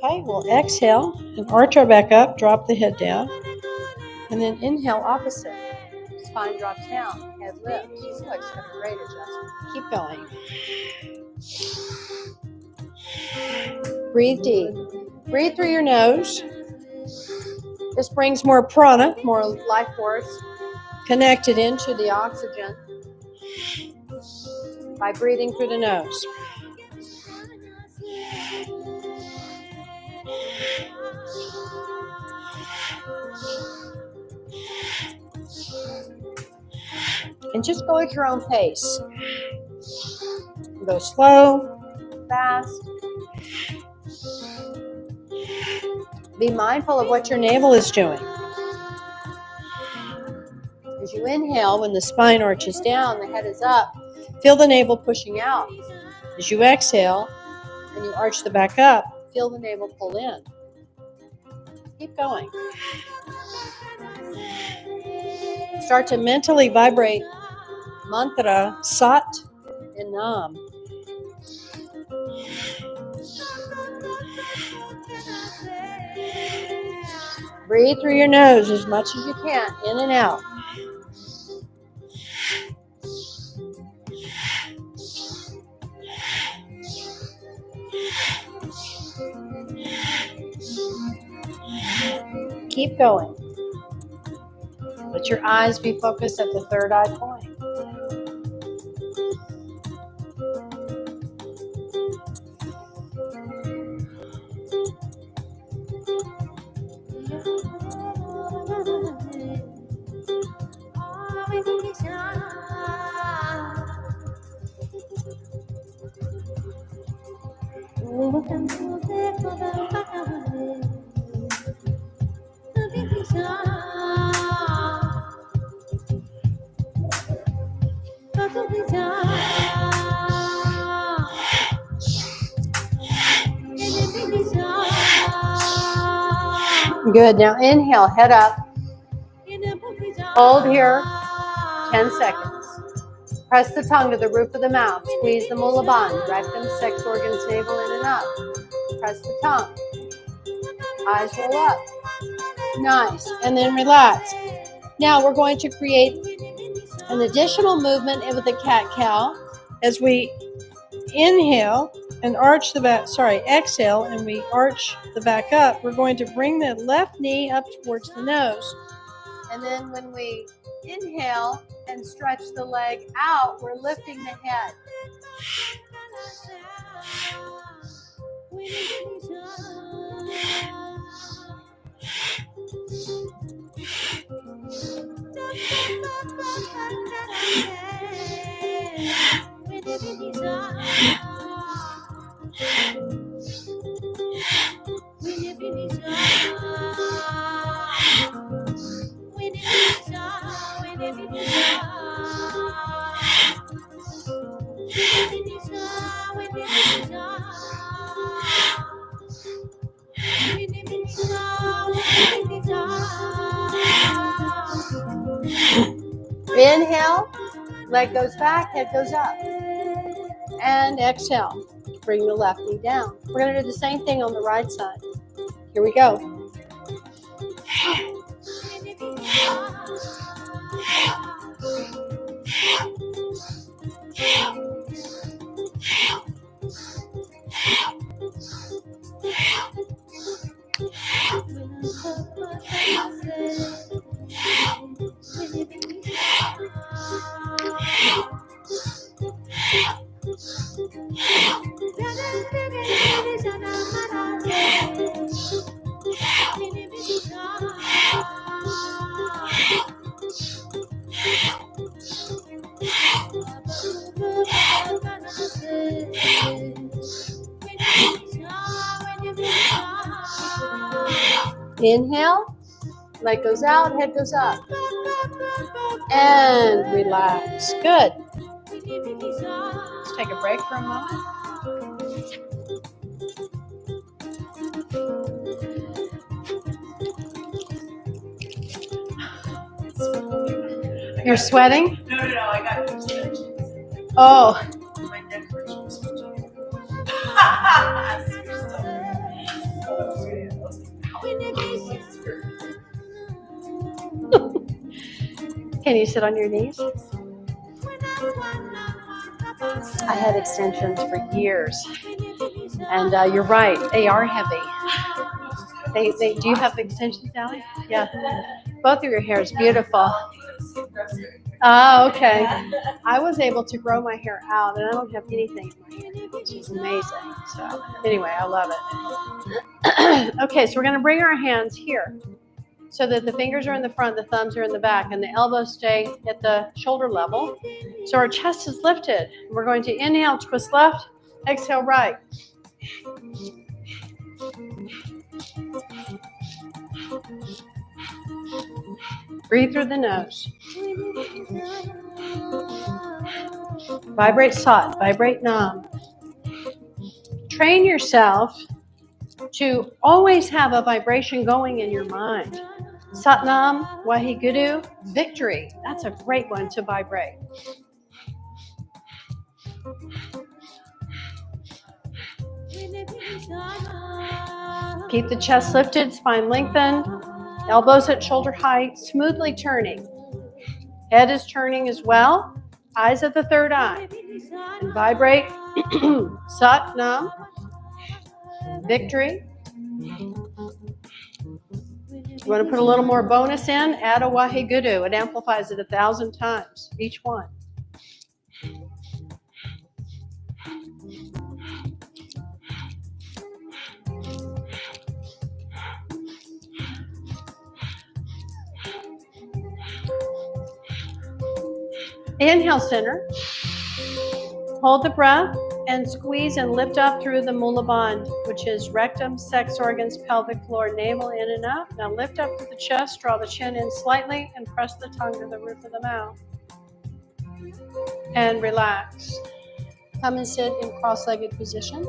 Okay, we'll exhale and arch our back up, drop the head down. And then inhale opposite. Spine drops down, head lifts. You guys have a great adjustment. Keep going. Breathe deep. Breathe through your nose. This brings more prana, more life force, connected into the oxygen by breathing through the nose. And just go at your own pace. Go slow, fast. Be mindful of what your navel is doing. As you inhale, when the spine arches down, the head is up, feel the navel pushing out. As you exhale and you arch the back up, feel the navel pull in. Keep going. Start to mentally vibrate mantra Sat and Nam. Breathe through your nose as much as you can, in and out. Keep going. Let your eyes be focused at the third eye point. Good. Now inhale, head up. Hold here 10 seconds. Press the tongue to the roof of the mouth. Squeeze the mula bandha, rectum, sex organs, navel in and up. Press the tongue. Eyes roll up. Nice. And then relax. Now we're going to create an additional movement with the cat-cow as we inhale and arch the back, exhale and we arch the back up. We're going to bring the left knee up towards the nose. And then when we inhale and stretch the leg out, we're lifting the head. Inhale Leg goes back, head goes up. And exhale. Bring the left knee down. We're going to do the same thing on the right side. Here we go. Inhale, leg goes out, head goes up. And relax. Good. Let's take a break for a moment. You're sweating? No, I got extensions. Oh, My neck hurts from switching. can you sit on your knees? I had extensions for years. And you're right, they are heavy. They do you have extensions, Allie? Yeah. Both of your hair is beautiful. Oh, okay. I was able to grow my hair out, and I don't have anything in my hair, which is amazing. So anyway, I love it. Okay, so we're going to bring our hands here so that the fingers are in the front, the thumbs are in the back, and the elbows stay at the shoulder level. So our chest is lifted. We're going to inhale, twist left, exhale right. Breathe through the nose. Vibrate Sat, vibrate Nam. Train yourself to always have a vibration going in your mind. Sat Nam, Waheguru, victory. That's a great one to vibrate. Keep the chest lifted, spine lengthened. Elbows at shoulder height, smoothly turning. Head is turning as well. Eyes at the third eye. And vibrate. Sat Nam. Victory. You want to put a little more bonus in? Add a Waheguru. It amplifies it 1,000 times, each one. Inhale, center. Hold the breath and squeeze and lift up through the Mula Bandha, which is rectum, sex organs, pelvic floor, navel in and up. Now lift up to the chest, draw the chin in slightly, and press the tongue to the roof of the mouth. And relax. Come and sit in cross-legged position.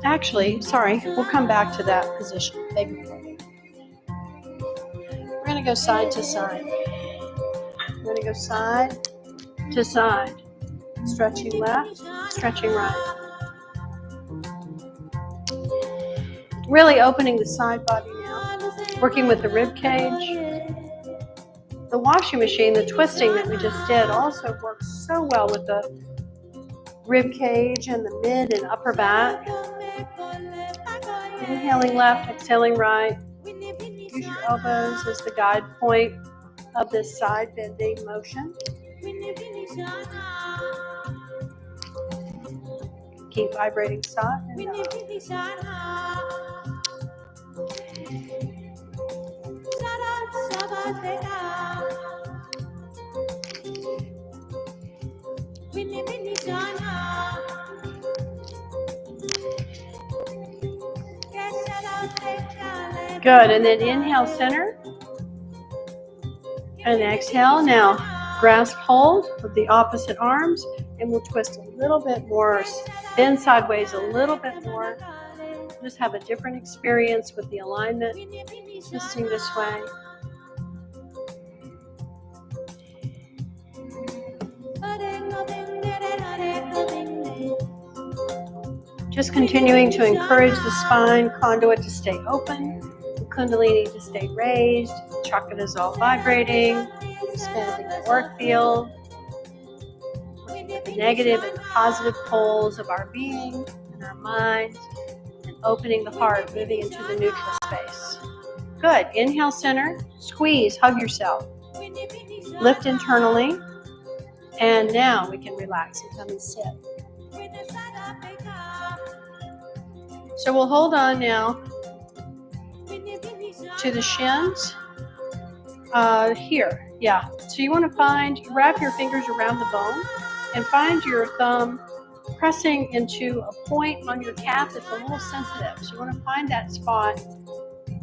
Actually, sorry, we'll come back to that position. Beg your pardon. We're going to go side to side. We're going to go side to side. Stretching left, stretching right. Really opening the side body now. Working with the rib cage. The washing machine, the twisting that we just did also works so well with the rib cage and the mid and upper back. Inhaling left, exhaling right. Use your elbows as the guide point of this side bending motion. Keep vibrating Sat and Good, and then inhale center, and exhale. Now grasp hold of the opposite arms, and we'll twist a little bit more bend sideways a little bit more. Just have a different experience with the alignment, twisting this way. Just continuing to encourage the spine conduit to stay open, the kundalini to stay raised, chakra is all vibrating, expanding the auric field, looking at the negative and positive poles of our being and our mind, and opening the heart, moving into the neutral space. Good. Inhale, center, squeeze, hug yourself, lift internally, and now we can relax and come and sit. So we'll hold on now to the shins. Here, yeah. So you want to wrap your fingers around the bone and find your thumb pressing into a point on your calf that's a little sensitive. So you want to find that spot.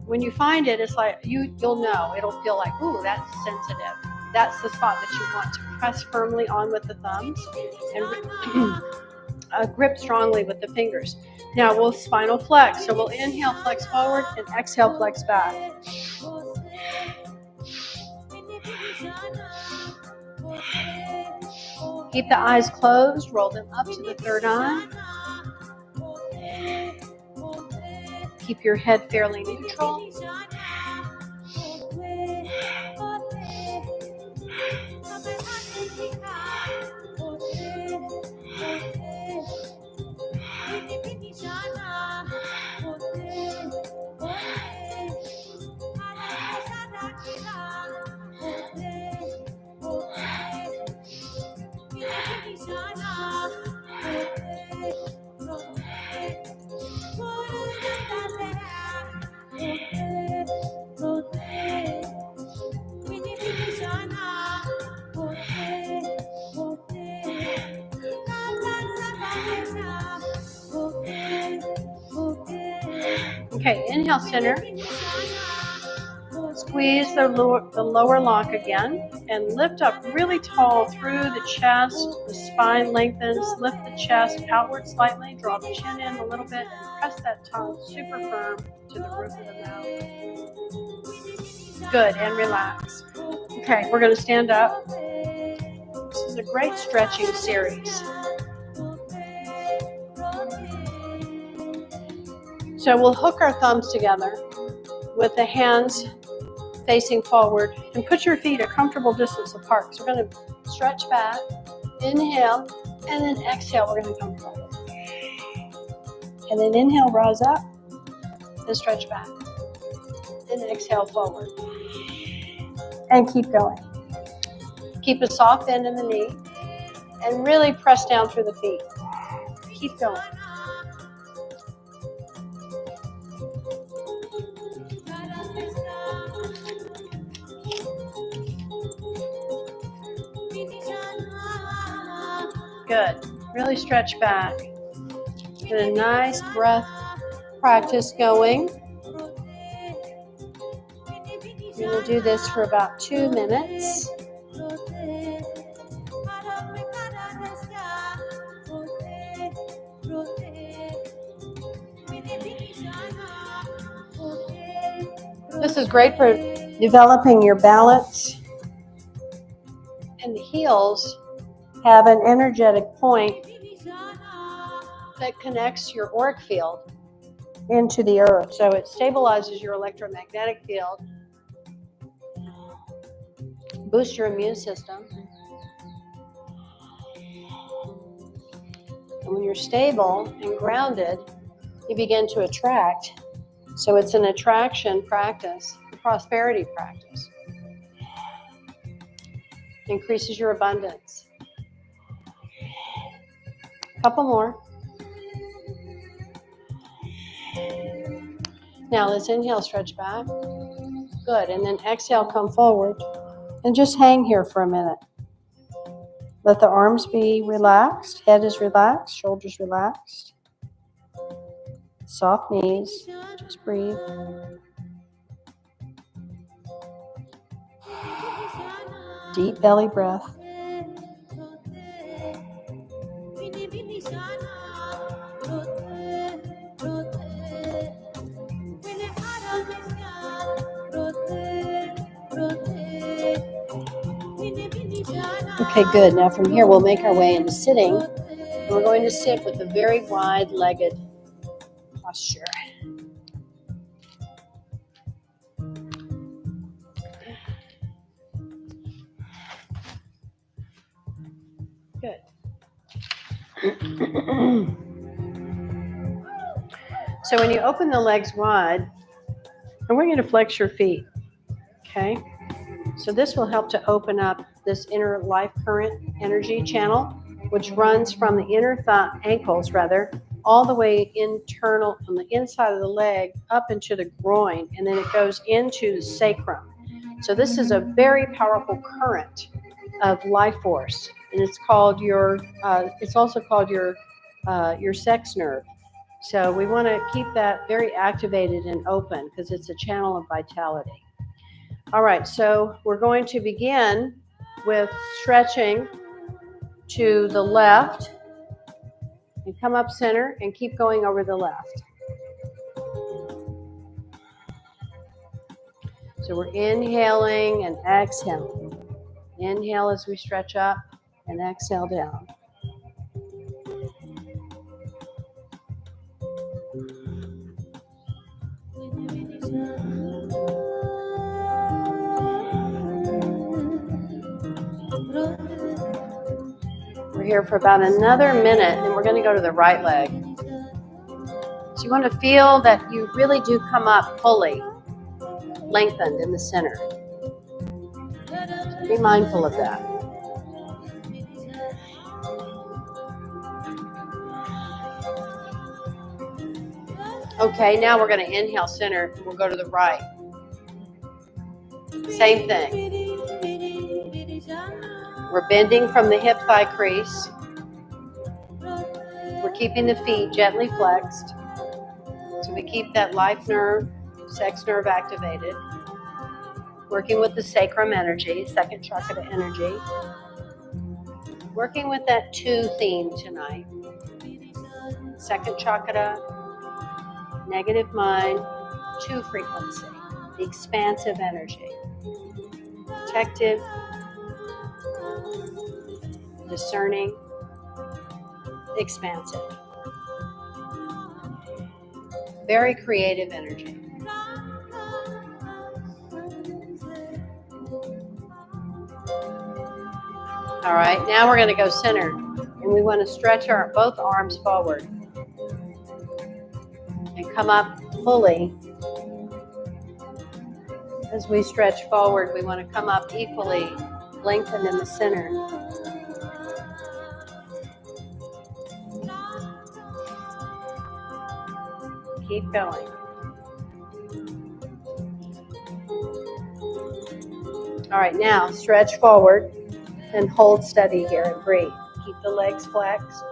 When you find it, it's like you'll know. It'll feel like, ooh, that's sensitive. That's the spot that you want to press firmly on with the thumbs and grip strongly with the fingers. Now we'll spinal flex. So we'll inhale, flex forward, and exhale, flex back. Keep the eyes closed, roll them up to the third eye. Keep your head fairly neutral. Okay, inhale, center. Squeeze the lower lock again and lift up really tall through the chest. The spine lengthens. Lift the chest outward slightly. Draw the chin in a little bit and press that tongue super firm to the roof of the mouth. Good, and relax. Okay, we're going to stand up. This is a great stretching series. So we'll hook our thumbs together with the hands facing forward and put your feet a comfortable distance apart. So we're going to stretch back, inhale, and then exhale, we're going to come forward. And then inhale, rise up, then stretch back. Then exhale, forward. And keep going. Keep a soft bend in the knee and really press down through the feet. Keep going. Good. Really stretch back. Get a nice breath practice going. You're going to do this for about 2 minutes. This is great for developing your balance. And the heels have an energetic point that connects your auric field into the earth. So it stabilizes your electromagnetic field, boosts your immune system. And when you're stable and grounded, you begin to attract. So it's an attraction practice, a prosperity practice. Increases your abundance. Couple more. Now let's inhale, stretch back. Good. And then exhale, come forward. And just hang here for a minute. Let the arms be relaxed. Head is relaxed. Shoulders relaxed. Soft knees. Just breathe. Deep belly breath. Okay, good. Now from here, we'll make our way into sitting. And we're going to sit with a very wide-legged posture. Good. So when you open the legs wide, and we're going to flex your feet, okay? So this will help to open up this inner life current energy channel, which runs from the inner ankles, all the way internal on the inside of the leg up into the groin, and then it goes into the sacrum. So this is a very powerful current of life force, and it's called it's also called your sex nerve. So we want to keep that very activated and open because it's a channel of vitality. All right, so we're going to begin with stretching to the left and come up center and keep going over the left. So we're inhaling and exhaling. Inhale as we stretch up and exhale down. We're here for about another minute, and we're going to go to the right leg. So you want to feel that you really do come up fully, lengthened in the center. Be mindful of that. Okay, now we're going to inhale center. We'll go to the right. Same thing. We're bending from the hip thigh crease. We're keeping the feet gently flexed. So we keep that life nerve, sex nerve activated. Working with the sacrum energy, second chakra energy. Working with that 2 theme tonight. Second chakra, negative mind, 2 frequency, the expansive energy. Protective, discerning, expansive. Very creative energy. All right, now we're going to go center, and we want to stretch both arms forward and come up fully. As we stretch forward, we want to come up equally, lengthened in the center. Keep going. All right, now stretch forward and hold steady here and breathe. Keep the legs flexed.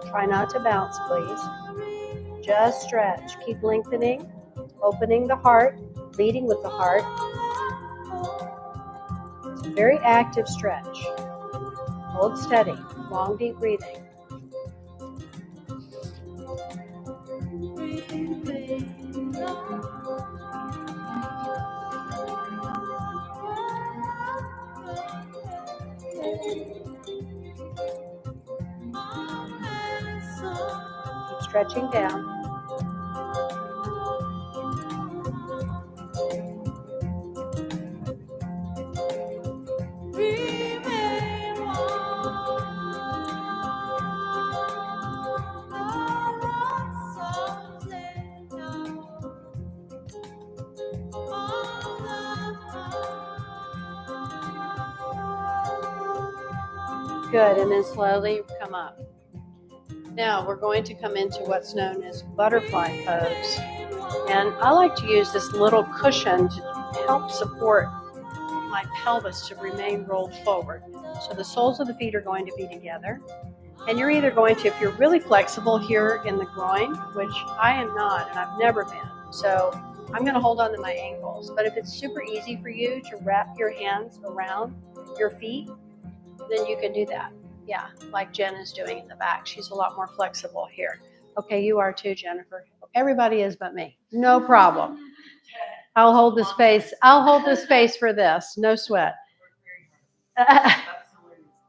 Try not to bounce, please. Just stretch. Keep lengthening, opening the heart, leading with the heart. It's a very active stretch. Hold steady. Long, deep breathing. Keep stretching down. Good, and then slowly come up. Now we're going to come into what's known as butterfly pose. And I like to use this little cushion to help support my pelvis to remain rolled forward. So the soles of the feet are going to be together. And you're either going to, if you're really flexible here in the groin, which I am not, and I've never been, so I'm going to hold on to my ankles. But if it's super easy for you to wrap your hands around your feet, then you can do that. Yeah, like Jen is doing in the back. She's a lot more flexible here. Okay, you are too, Jennifer. Everybody is but me. No problem. I'll hold the space. I'll hold the space for this. No sweat.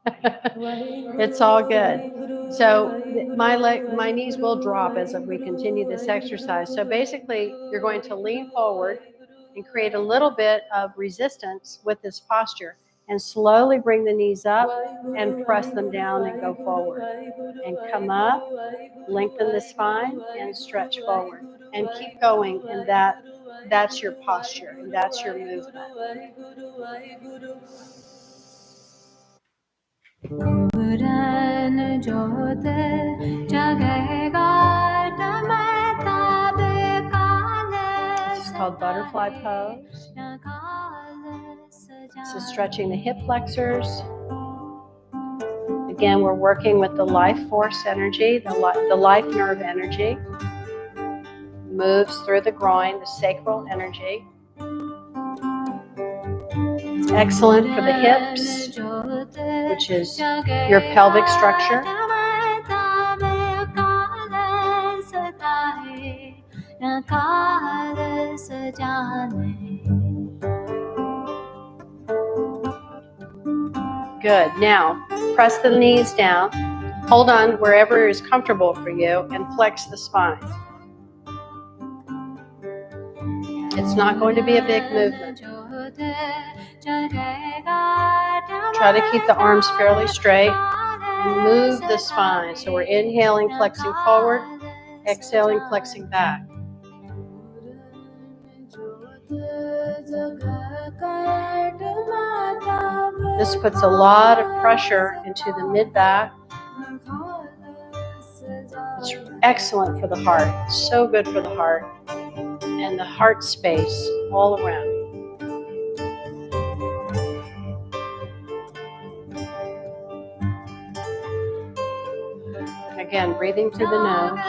It's all good. So my knees will drop as we continue this exercise. So basically, you're going to lean forward and create a little bit of resistance with this posture and slowly bring the knees up and press them down and go forward. And come up, lengthen the spine and stretch forward. And keep going, and that's your posture and that's your movement. This is called butterfly pose. This is stretching the hip flexors. Again, we're working with the life force energy, the life nerve energy. Moves through the groin, the sacral energy. It's excellent for the hips, which is your pelvic structure. Good. Now, press the knees down. Hold on wherever is comfortable for you and flex the spine. It's not going to be a big movement. Try to keep the arms fairly straight and move the spine. So we're inhaling, flexing forward, exhaling, flexing back. This puts a lot of pressure into the mid-back. It's excellent for the heart. So good for the heart and the heart space all around. Again, breathing through the nose,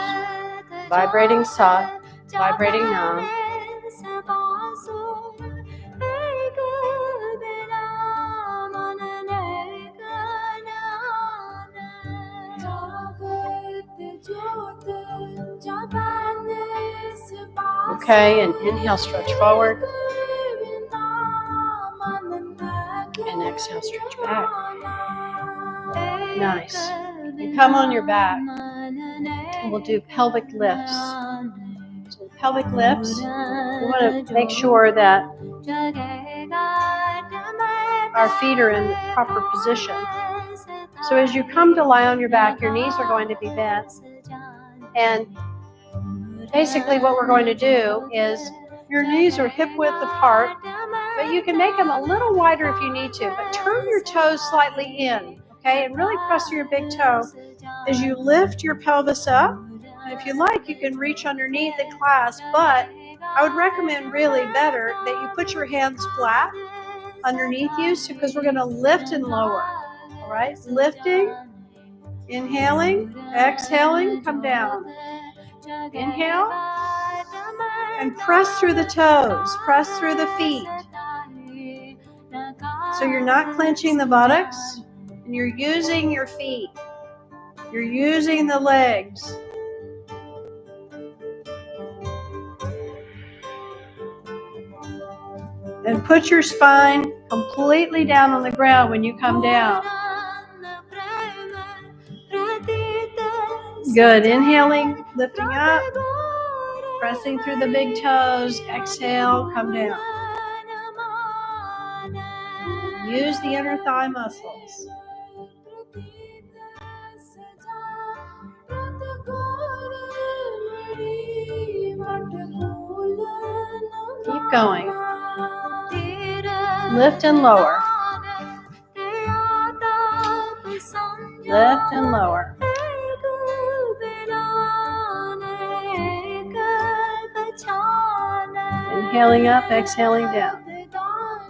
vibrating soft, vibrating numb. Okay, and inhale, stretch forward. And exhale, stretch back. Nice. And come on your back. And we'll do pelvic lifts. So pelvic lifts, we want to make sure that our feet are in the proper position. So as you come to lie on your back, your knees are going to be bent. And basically what we're going to do is your knees are hip width apart, but you can make them a little wider if you need to, but turn your toes slightly in, okay, and really press through your big toe as you lift your pelvis up. And if you like, you can reach underneath and clasp, but I would recommend really better that you put your hands flat underneath you because we're going to lift and lower, all right? Lifting, inhaling, exhaling, come down. Inhale, and press through the toes, press through the feet. So you're not clenching the buttocks, and you're using your feet. You're using the legs. And put your spine completely down on the ground when you come down. Good. Inhaling, lifting up, pressing through the big toes. Exhale, come down. Use the inner thigh muscles. Keep going. Lift and lower. Lift and lower. Inhaling up, exhaling down.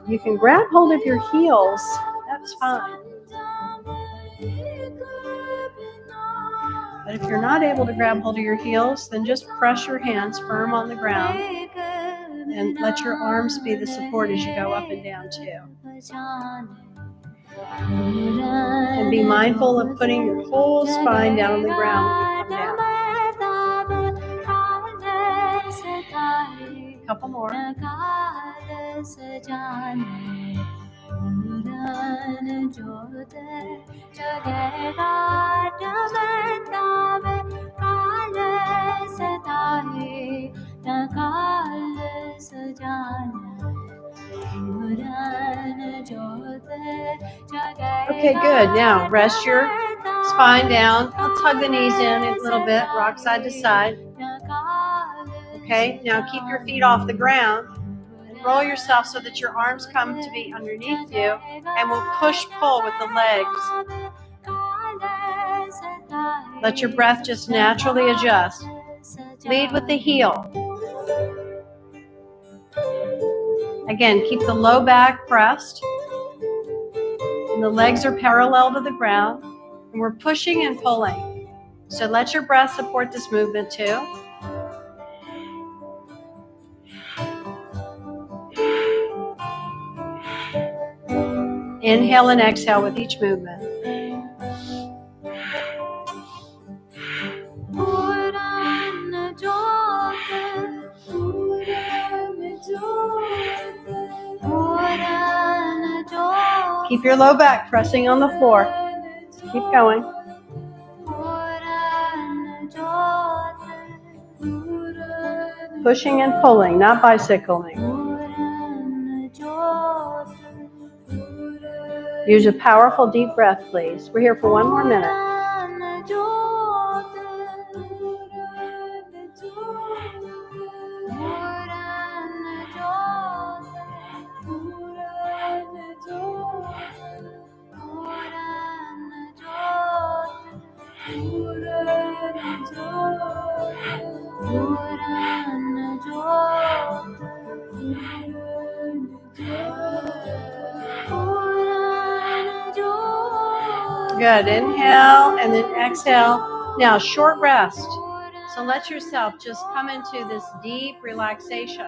You can grab hold of your heels, that's fine. But if you're not able to grab hold of your heels, then just press your hands firm on the ground and let your arms be the support as you go up and down too. And be mindful of putting your whole spine down on the ground when you come down. A couple more. Okay, good. Now rest your spine down. Let's hug the knees in a little bit, rock side to side. Okay, now keep your feet off the ground. Roll yourself so that your arms come to be underneath you, and we'll push-pull with the legs. Let your breath just naturally adjust. Lead with the heel. Again, keep the low back pressed, and the legs are parallel to the ground, and we're pushing and pulling. So let your breath support this movement too. Inhale and exhale with each movement. Keep your low back pressing on the floor. Keep going. Pushing and pulling, not bicycling. Use a powerful deep breath, please. We're here for one more minute. Good. Inhale and then exhale. Now, short rest. So let yourself just come into this deep relaxation.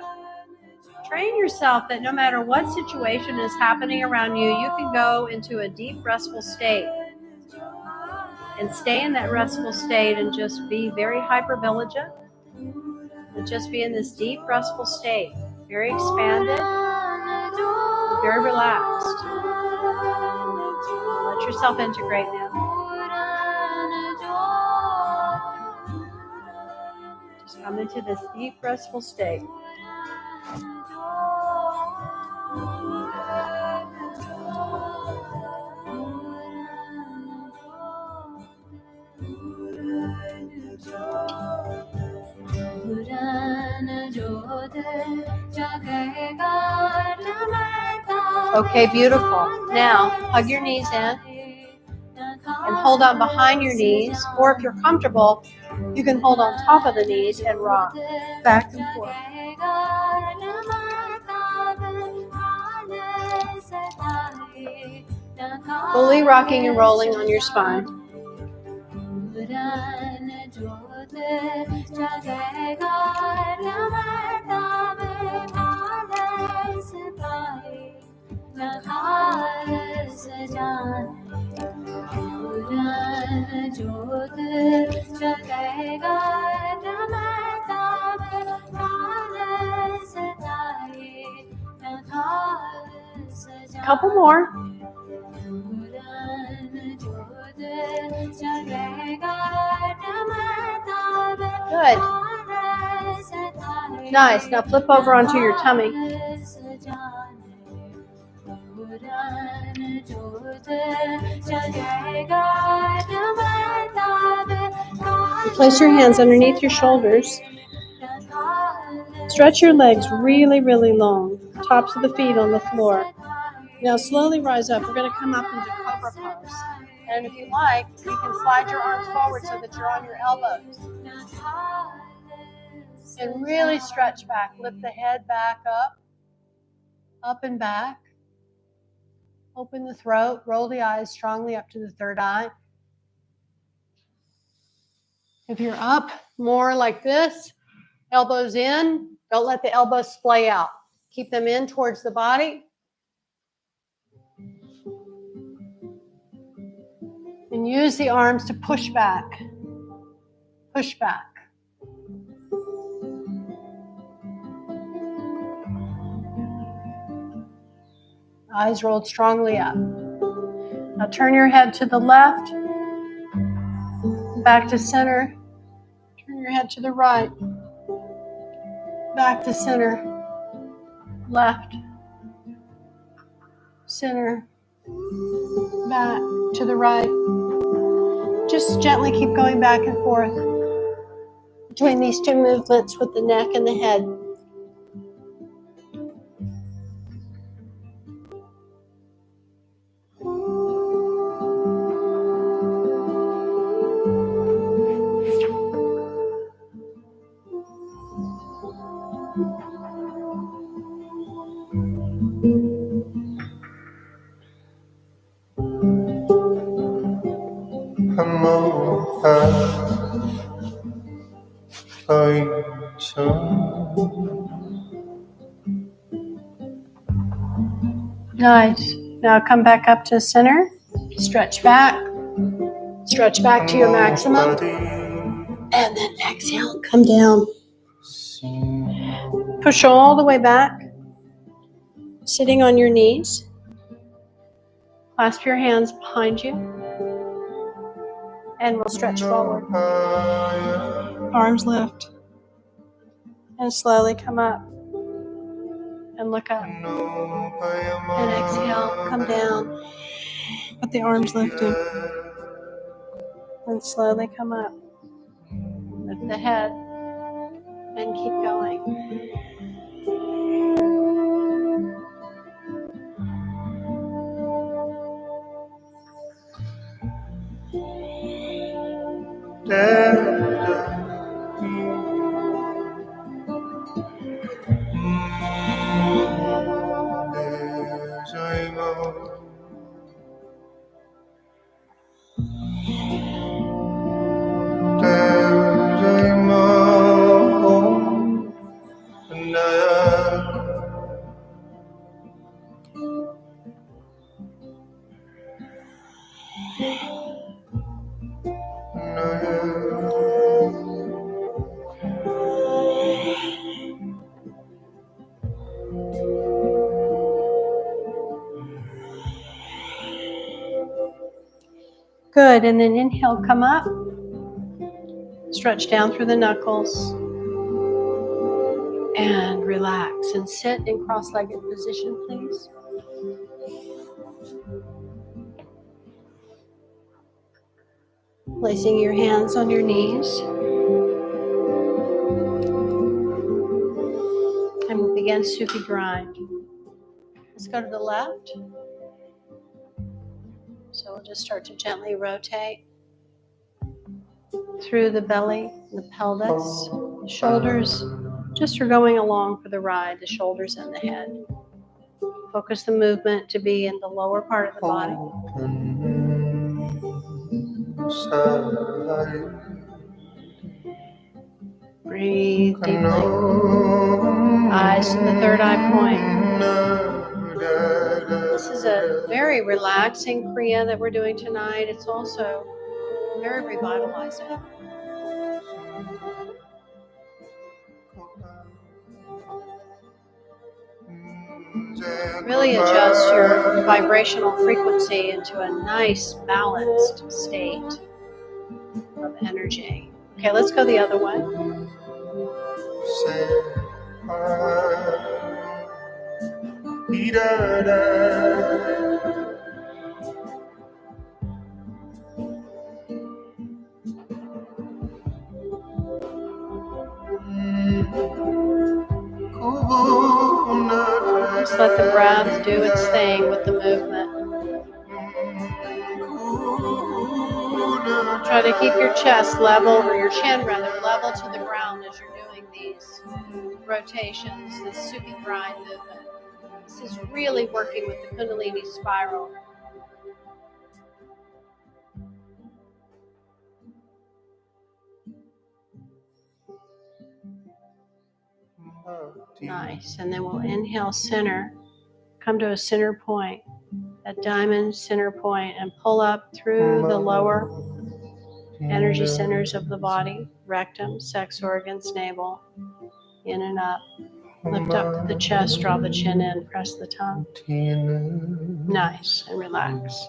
Train yourself that no matter what situation is happening around you, you can go into a deep restful state and stay in that restful state and just be very hypervigilant and just be in this deep restful state, very expanded, very relaxed. Let yourself integrate now. Just come into this deep restful state. Okay, beautiful. Now, hug your knees in and hold on behind your knees, or if you're comfortable, you can hold on top of the knees and rock back and forth. Fully rocking and rolling on your spine. Couple more. Good. Nice. Now flip over onto your tummy. Place your hands underneath your shoulders. Stretch your legs really, really long. Tops of the feet on the floor. Now slowly rise up. We're going to come up into cobra pose. And if you like, you can slide your arms forward so that you're on your elbows. And really stretch back. Lift the head back up and back. Open the throat. Roll the eyes strongly up to the third eye. If you're up more like this, elbows in, don't let the elbows splay out. Keep them in towards the body. And use the arms to push back. Push back. Eyes rolled strongly up. Now turn your head to the left, back to center. Turn your head to the right, back to center, left, center, back to the right. Just gently keep going back and forth between these two movements with the neck and the head. Nice. Now come back up to center. Stretch back. Stretch back to your maximum. And then exhale, come down. Push all the way back. Sitting on your knees. Clasp your hands behind you. And we'll stretch forward. Arms lift. And slowly come up. And look up. And exhale, come down. With the arms lifted. And slowly come up. Lift the head. And keep going. Good, and then inhale, come up. Stretch down through the knuckles. And relax and sit in cross-legged position, please. Placing your hands on your knees. And we'll begin Suki grind. Let's go to the left. So we'll just start to gently rotate through the belly, the pelvis, the shoulders. Just are going along for the ride, the shoulders and the head. Focus the movement to be in the lower part of the body. Breathe deeply. Eyes to the third eye point. This is a very relaxing Kriya that we're doing tonight. It's also very revitalizing. Really adjust your vibrational frequency into a nice balanced state of energy. Okay, let's go the other way. Just let the breath do its thing with the movement. Try to keep your chest level, or your chin rather, level to the ground as you're doing these rotations, this Suki grind movement. This is really working with the Kundalini spiral. Nice. And then we'll inhale center, come to a center point, a diamond center point, and pull up through the lower energy centers of the body, rectum, sex organs, navel, in and up. Lift up to the chest, draw the chin in, press the tongue. Nice, and relax.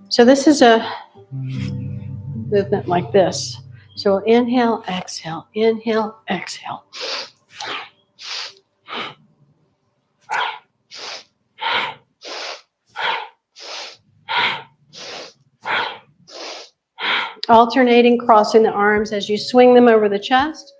So this is a movement like this. So inhale, exhale, inhale, exhale. Alternating, crossing the arms as you swing them over the chest.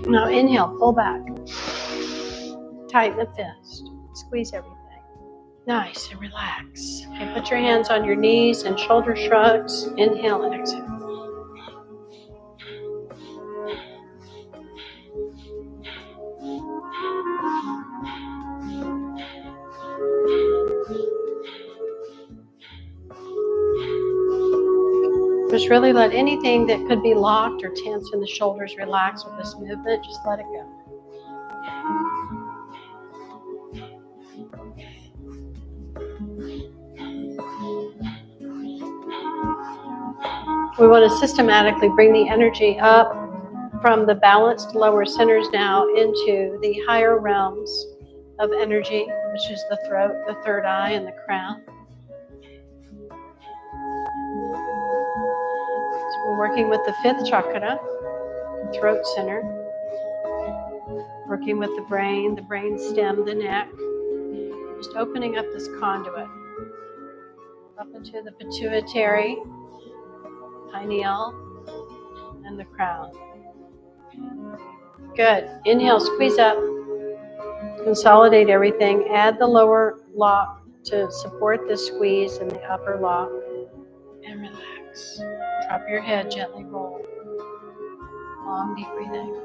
Now inhale, pull back. Tighten the fist. Squeeze everything. Nice, and relax. Okay, put your hands on your knees and shoulder shrugs. Inhale and exhale. Just really let anything that could be locked or tense in the shoulders relax with this movement. Just let it go. We want to systematically bring the energy up from the balanced lower centers now into the higher realms of energy, which is the throat, the third eye, and the crown. So we're working with the fifth chakra, the throat center, working with the brain stem, the neck, just opening up this conduit up into the pituitary, pineal, and the crown. Good. Inhale, squeeze up. Consolidate everything. Add the lower lock to support the squeeze and the upper lock. And relax. Drop your head, gently roll. Long, deep breathing.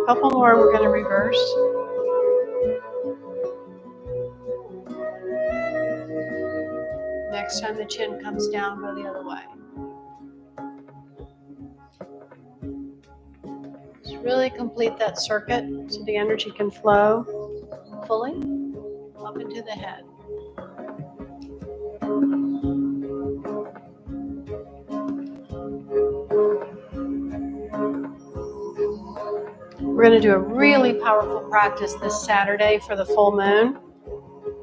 Couple more, we're going to reverse. Next time the chin comes down, go the other way. Just really complete that circuit so the energy can flow fully up into the head. We're going to do a really powerful practice this Saturday for the full moon.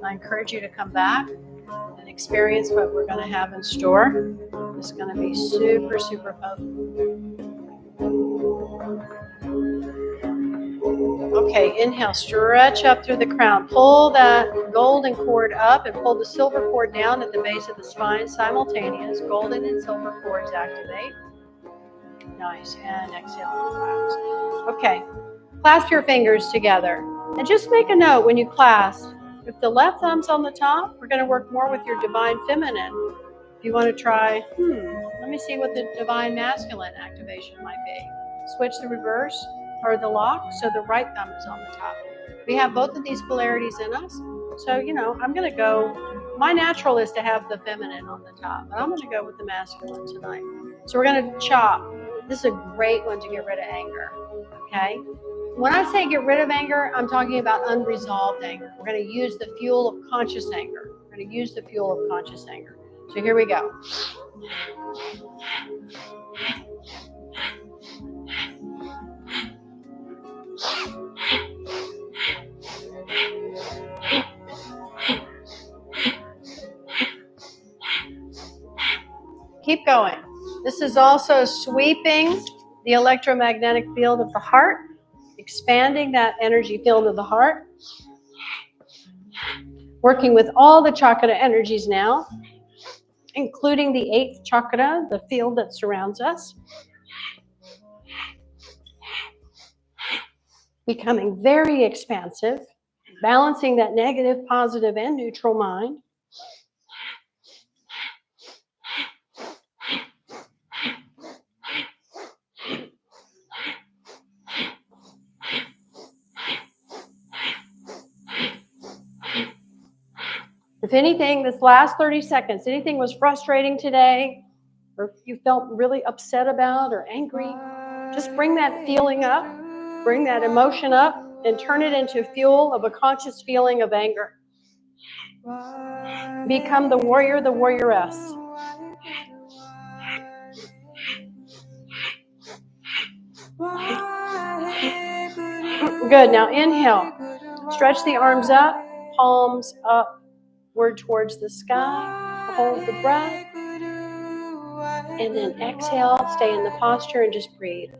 I encourage you to come back and experience what we're going to have in store. It's going to be super, super potent. Okay, inhale, stretch up through the crown. Pull that golden cord up and pull the silver cord down at the base of the spine. Simultaneous, golden and silver cords activate. Nice, and exhale and relax. Okay, clasp your fingers together. And just make a note when you clasp. If the left thumb's on the top, we're going to work more with your divine feminine. If you want to try, let me see what the divine masculine activation might be. Switch the reverse or the lock so the right thumb is on the top. We have both of these polarities in us. So, I'm going to go, my natural is to have the feminine on the top, but I'm going to go with the masculine tonight. So we're going to chop. This is a great one to get rid of anger, okay? When I say get rid of anger, I'm talking about unresolved anger. We're going to use the fuel of conscious anger. We're We're going to use the fuel of conscious anger. So here we go. Keep going. This is also sweeping the electromagnetic field of the heart, expanding that energy field of the heart, working with all the chakra energies now, including the 8th chakra, the field that surrounds us, becoming very expansive, balancing that negative, positive, and neutral mind. If anything, this last 30 seconds, anything was frustrating today, or if you felt really upset about or angry, just bring that feeling up, bring that emotion up, and turn it into fuel of a conscious feeling of anger. Become the warrior, the warrioress. Good. Now inhale. Stretch the arms up, palms upward towards the sky. Hold the breath. And then exhale. Stay in the posture and just breathe.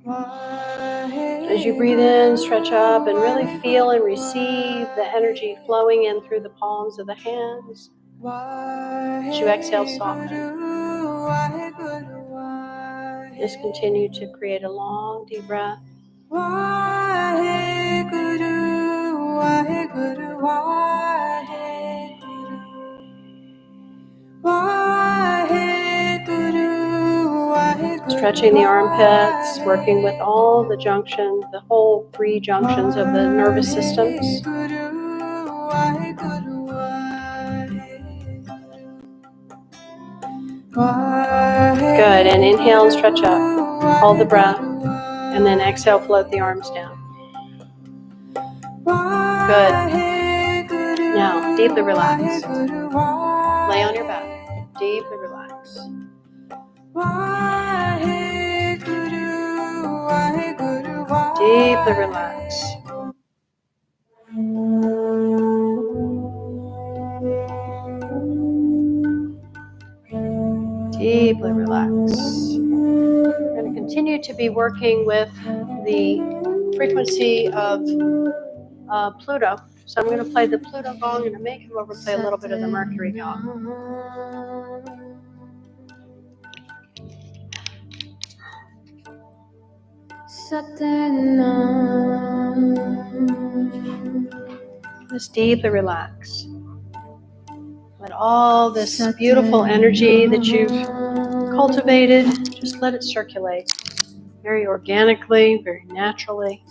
As you breathe in, stretch up and really feel and receive the energy flowing in through the palms of the hands. As you exhale, soften. Just continue to create a long, deep breath. Stretching the armpits, working with all the junctions, the whole 3 junctions of the nervous systems. Good, and inhale and stretch up. Hold the breath, and then exhale, float the arms down. Good. Now, deeply relax. Lay on your back. Deeply relax. Deeply relax. Deeply relax. We're going to continue to be working with the frequency of Pluto. So I'm going to play the Pluto gong and make him overplay a little bit of the Mercury gong. Just deeply relax. Let all this beautiful energy that you've cultivated, just let it circulate very organically, very naturally.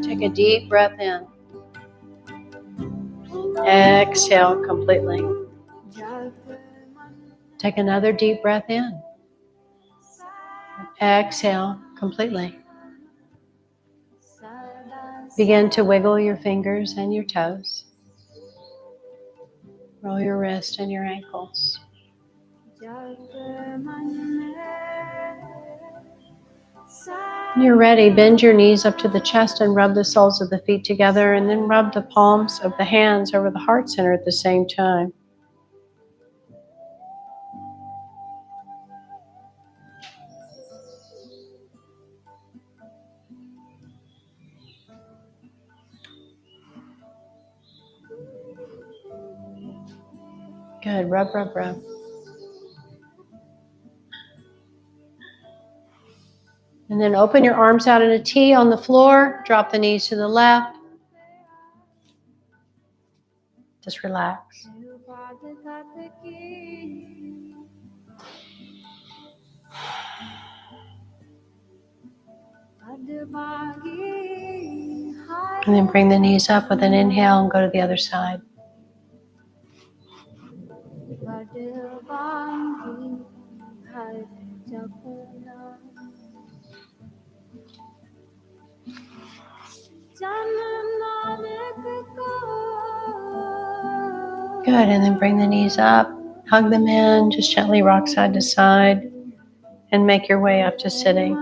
Take a deep breath in. Exhale completely. Take another deep breath in. Exhale completely. Begin to wiggle your fingers and your toes. Roll your wrists and your ankles. When you're ready, bend your knees up to the chest and rub the soles of the feet together, and then rub the palms of the hands over the heart center at the same time. Good. Rub, rub, rub. And then open your arms out in a T on the floor. Drop the knees to the left. Just relax. And then bring the knees up with an inhale and go to the other side. Good, and then bring the knees up, hug them in, just gently rock side to side, and make your way up to sitting.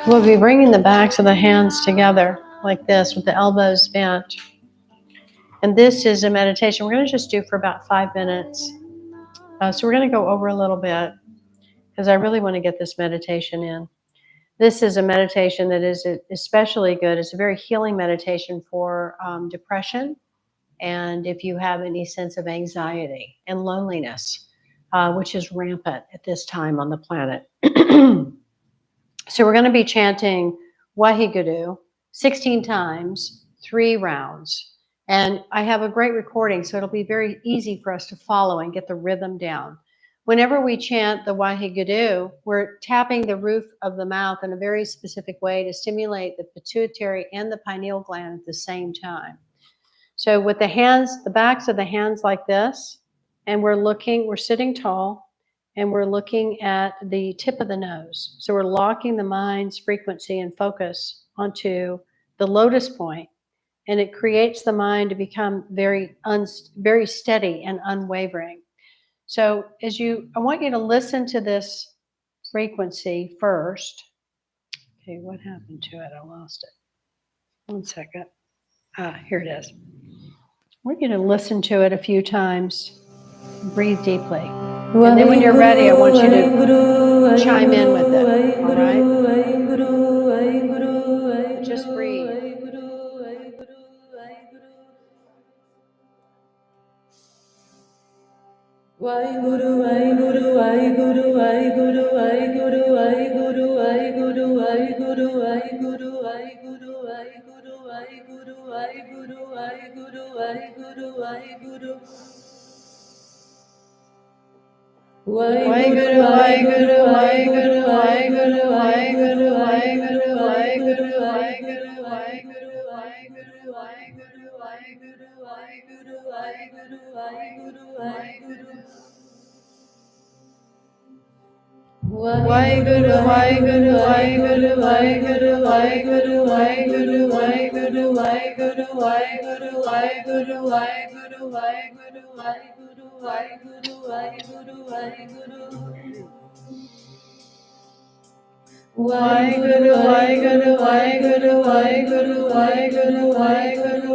We'll be bringing the backs of the hands together like this with the elbows bent. And this is a meditation we're going to just do for about 5 minutes. So we're going to go over a little bit because I really want to get this meditation in. This is a meditation that is especially good. It's a very healing meditation for depression, and if you have any sense of anxiety and loneliness, which is rampant at this time on the planet. So we're going to be chanting Waheguru 16 times, 3 rounds. And I have a great recording, so it'll be very easy for us to follow and get the rhythm down. Whenever we chant the Waheguru, we're tapping the roof of the mouth in a very specific way to stimulate the pituitary and the pineal gland at the same time. So with the hands, the backs of the hands like this, and we're sitting tall, and we're looking at the tip of the nose. So we're locking the mind's frequency and focus onto the lotus point, and it creates the mind to become very steady and unwavering. So I want you to listen to this frequency first. Okay, what happened to it? I lost it. 1 second. Here it is. I want you to listen to it a few times. Breathe deeply. And then when you're ready, I want you to chime in with it. All right? Just breathe. Waheguru, Waheguru, Waheguru, Waheguru, Waheguru, Waheguru, Waheguru, Waheguru, Waheguru, Waheguru, Waheguru, Waheguru, Waheguru, Waheguru, Waheguru, Waheguru. Waheguru, Waheguru, Waheguru, Waheguru, Waheguru, Waheguru, Waheguru, Waheguru, Waheguru, Waheguru, Waheguru, Waheguru, Waheguru, Waheguru, Waheguru, Waheguru. Waheguru, Waheguru, Waheguru, Waheguru, Waheguru, Waheguru, Waheguru, Waheguru, Waheguru, Waheguru, Waheguru, Waheguru, Waheguru, Waheguru, Waheguru, Waheguru. Waheguru, Waheguru, Waheguru, Waheguru, Waheguru, Waheguru, Waheguru, Waheguru, Waheguru, Waheguru, Waheguru, Waheguru, Waheguru, Waheguru, Waheguru, Waheguru. Waheguru, Waheguru, Waheguru, Waheguru, Waheguru, Waheguru,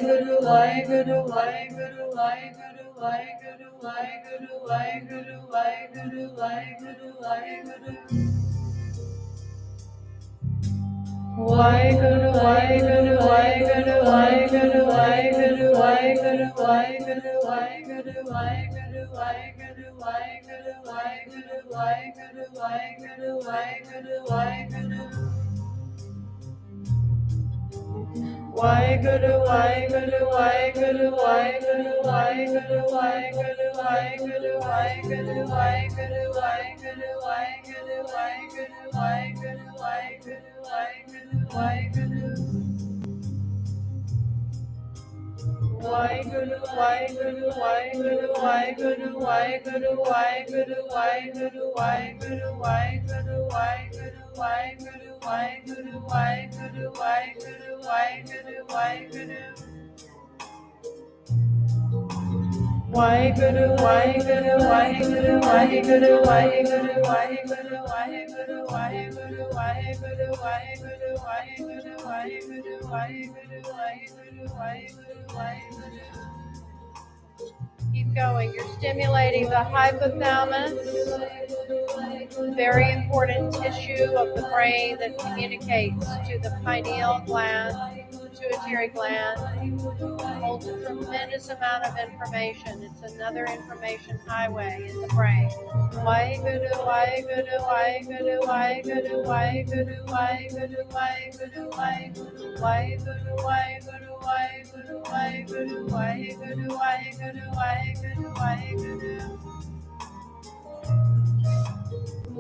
Waheguru, Waheguru, Waheguru, Waheguru, Waheguru, Waheguru, Waheguru, Waheguru, Waheguru, Waheguru. Waheguru, Waheguru, Waheguru, Waheguru, Waheguru, Waheguru, Waheguru, Waheguru, Waheguru, Waheguru, Waheguru, Waheguru, Waheguru, Waheguru, Waheguru, Waheguru. Waheguru, Waheguru, Waheguru, Waheguru, Waheguru, Waheguru, Waheguru, Waheguru, Waheguru, Waheguru, Waheguru, Waheguru, Waheguru, Waheguru, Waheguru, Waheguru. Waheguru, Waheguru, Waheguru, Waheguru, Waheguru, Waheguru, Waheguru, Waheguru, Waheguru, Waheguru, Waheguru, Waheguru, Waheguru, Waheguru, Waheguru, Waheguru. Keep going. You're stimulating the hypothalamus, very important tissue of the brain that communicates to the pineal gland, pituitary gland, holds a tremendous amount of information. It's another information highway in the brain. Waheguru, Waheguru, Waheguru, Waheguru, Waheguru, Waheguru, Waheguru, Waheguru, Waheguru, Waheguru, Waheguru, Waheguru, Waheguru, Waheguru, Waheguru, Waheguru.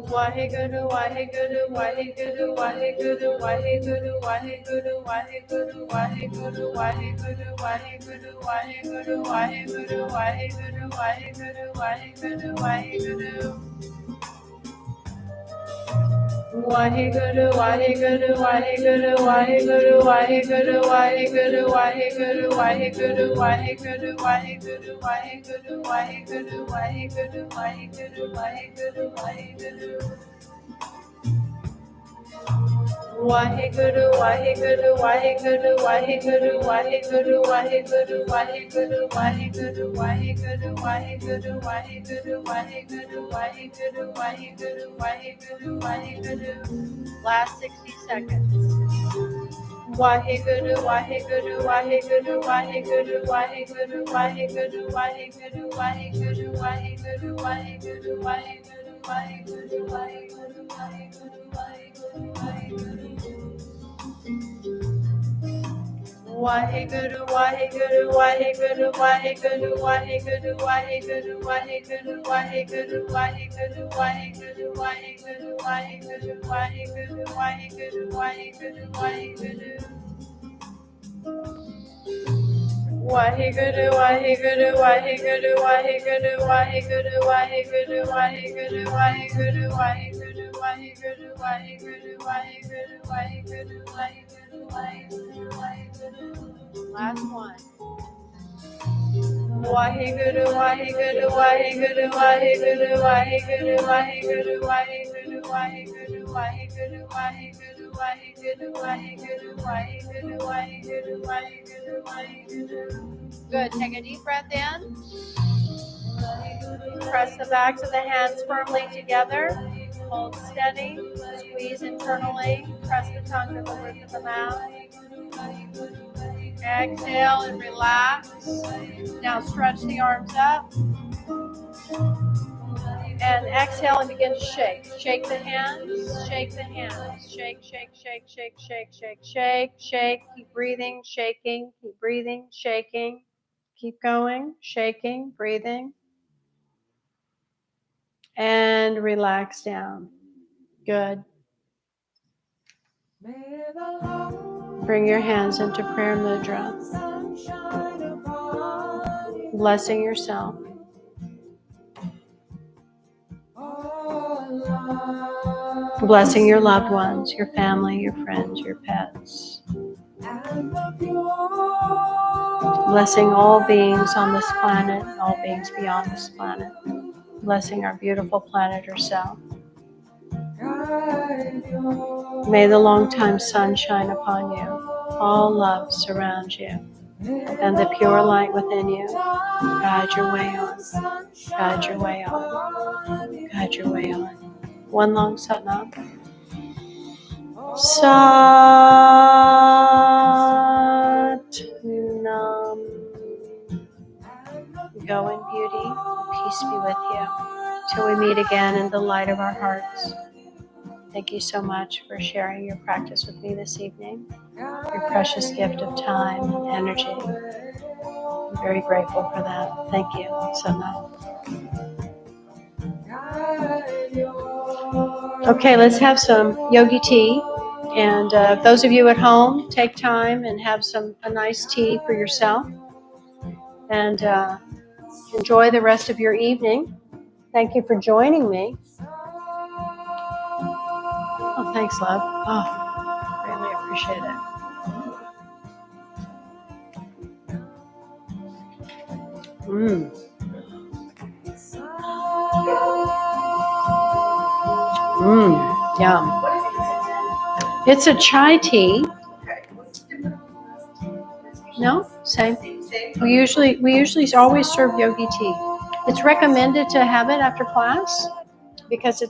Waheguru, Waheguru, Waheguru, Waheguru, Waheguru, Waheguru, Waheguru, Waheguru, Waheguru, Waheguru, Waheguru, Waheguru, Waheguru, Waheguru, Waheguru, Waheguru. Waheguru, Waheguru, Waheguru, Waheguru, Waheguru, Waheguru, Waheguru, Waheguru, Waheguru, Waheguru, Waheguru, Waheguru, Waheguru, Waheguru, Waheguru, Waheguru. Waheguru, Waheguru, Waheguru, Waheguru, Waheguru, Waheguru, Waheguru, Waheguru, Waheguru, Waheguru, Waheguru, Waheguru, Waheguru, Waheguru, Waheguru, Waheguru. Last 60 seconds. Waheguru, Waheguru, Waheguru, Waheguru, Waheguru, Waheguru, Waheguru, Waheguru, Waheguru, Waheguru, Waheguru, Waheguru, Waheguru, Waheguru, Waheguru. Waheguru, Waheguru, Waheguru, Waheguru, Waheguru, Waheguru, Waheguru, Waheguru, Waheguru, Waheguru, Waheguru, Waheguru, Waheguru, Waheguru, Waheguru, Waheguru. Waheguru, Waheguru, Waheguru, Waheguru, Waheguru, Waheguru, Waheguru, Waheguru, Waheguru, Waheguru, Waheguru, Waheguru, Waheguru, Waheguru, Waheguru, Waheguru. Last one. Waheguru, Waheguru, Waheguru, Waheguru, Waheguru, Waheguru, Waheguru, Waheguru, Waheguru, Waheguru, Waheguru, Waheguru, Waheguru, Waheguru, Waheguru, Waheguru. Good. Take a deep breath in. Press the backs of the hands firmly together. Hold steady. Squeeze internally. Press the tongue to the roof of the mouth. Exhale and relax. Now stretch the arms up. And exhale and begin to shake. Shake the hands. Shake the hands. Shake, shake, shake, shake, shake, shake, shake, shake. Keep breathing, shaking. Keep breathing, shaking. Keep going, shaking, breathing. And relax down. Good. Bring your hands into prayer mudra. Blessing yourself. Blessing your loved ones, your family, your friends, your pets. Blessing all beings on this planet, all beings beyond this planet. Blessing our beautiful planet herself. May the long-time sun shine upon you. All love surround you. And the pure light within you guide your way on. Guide your way on. Guide your way on. One long Satnam. Satnam. Go in beauty. Peace be with you. Till we meet again in the light of our hearts. Thank you so much for sharing your practice with me this evening. Your precious gift of time and energy. I'm very grateful for that. Thank you so much. Okay, let's have some yogi tea. And those of you at home, take time and have a nice tea for yourself. And enjoy the rest of your evening. Thank you for joining me. Oh, thanks, love. Oh, really appreciate it. Yum. What is it? It's a chai tea. Okay. What's different? No, same. Same. We usually always serve yogi tea. It's recommended to have it after class because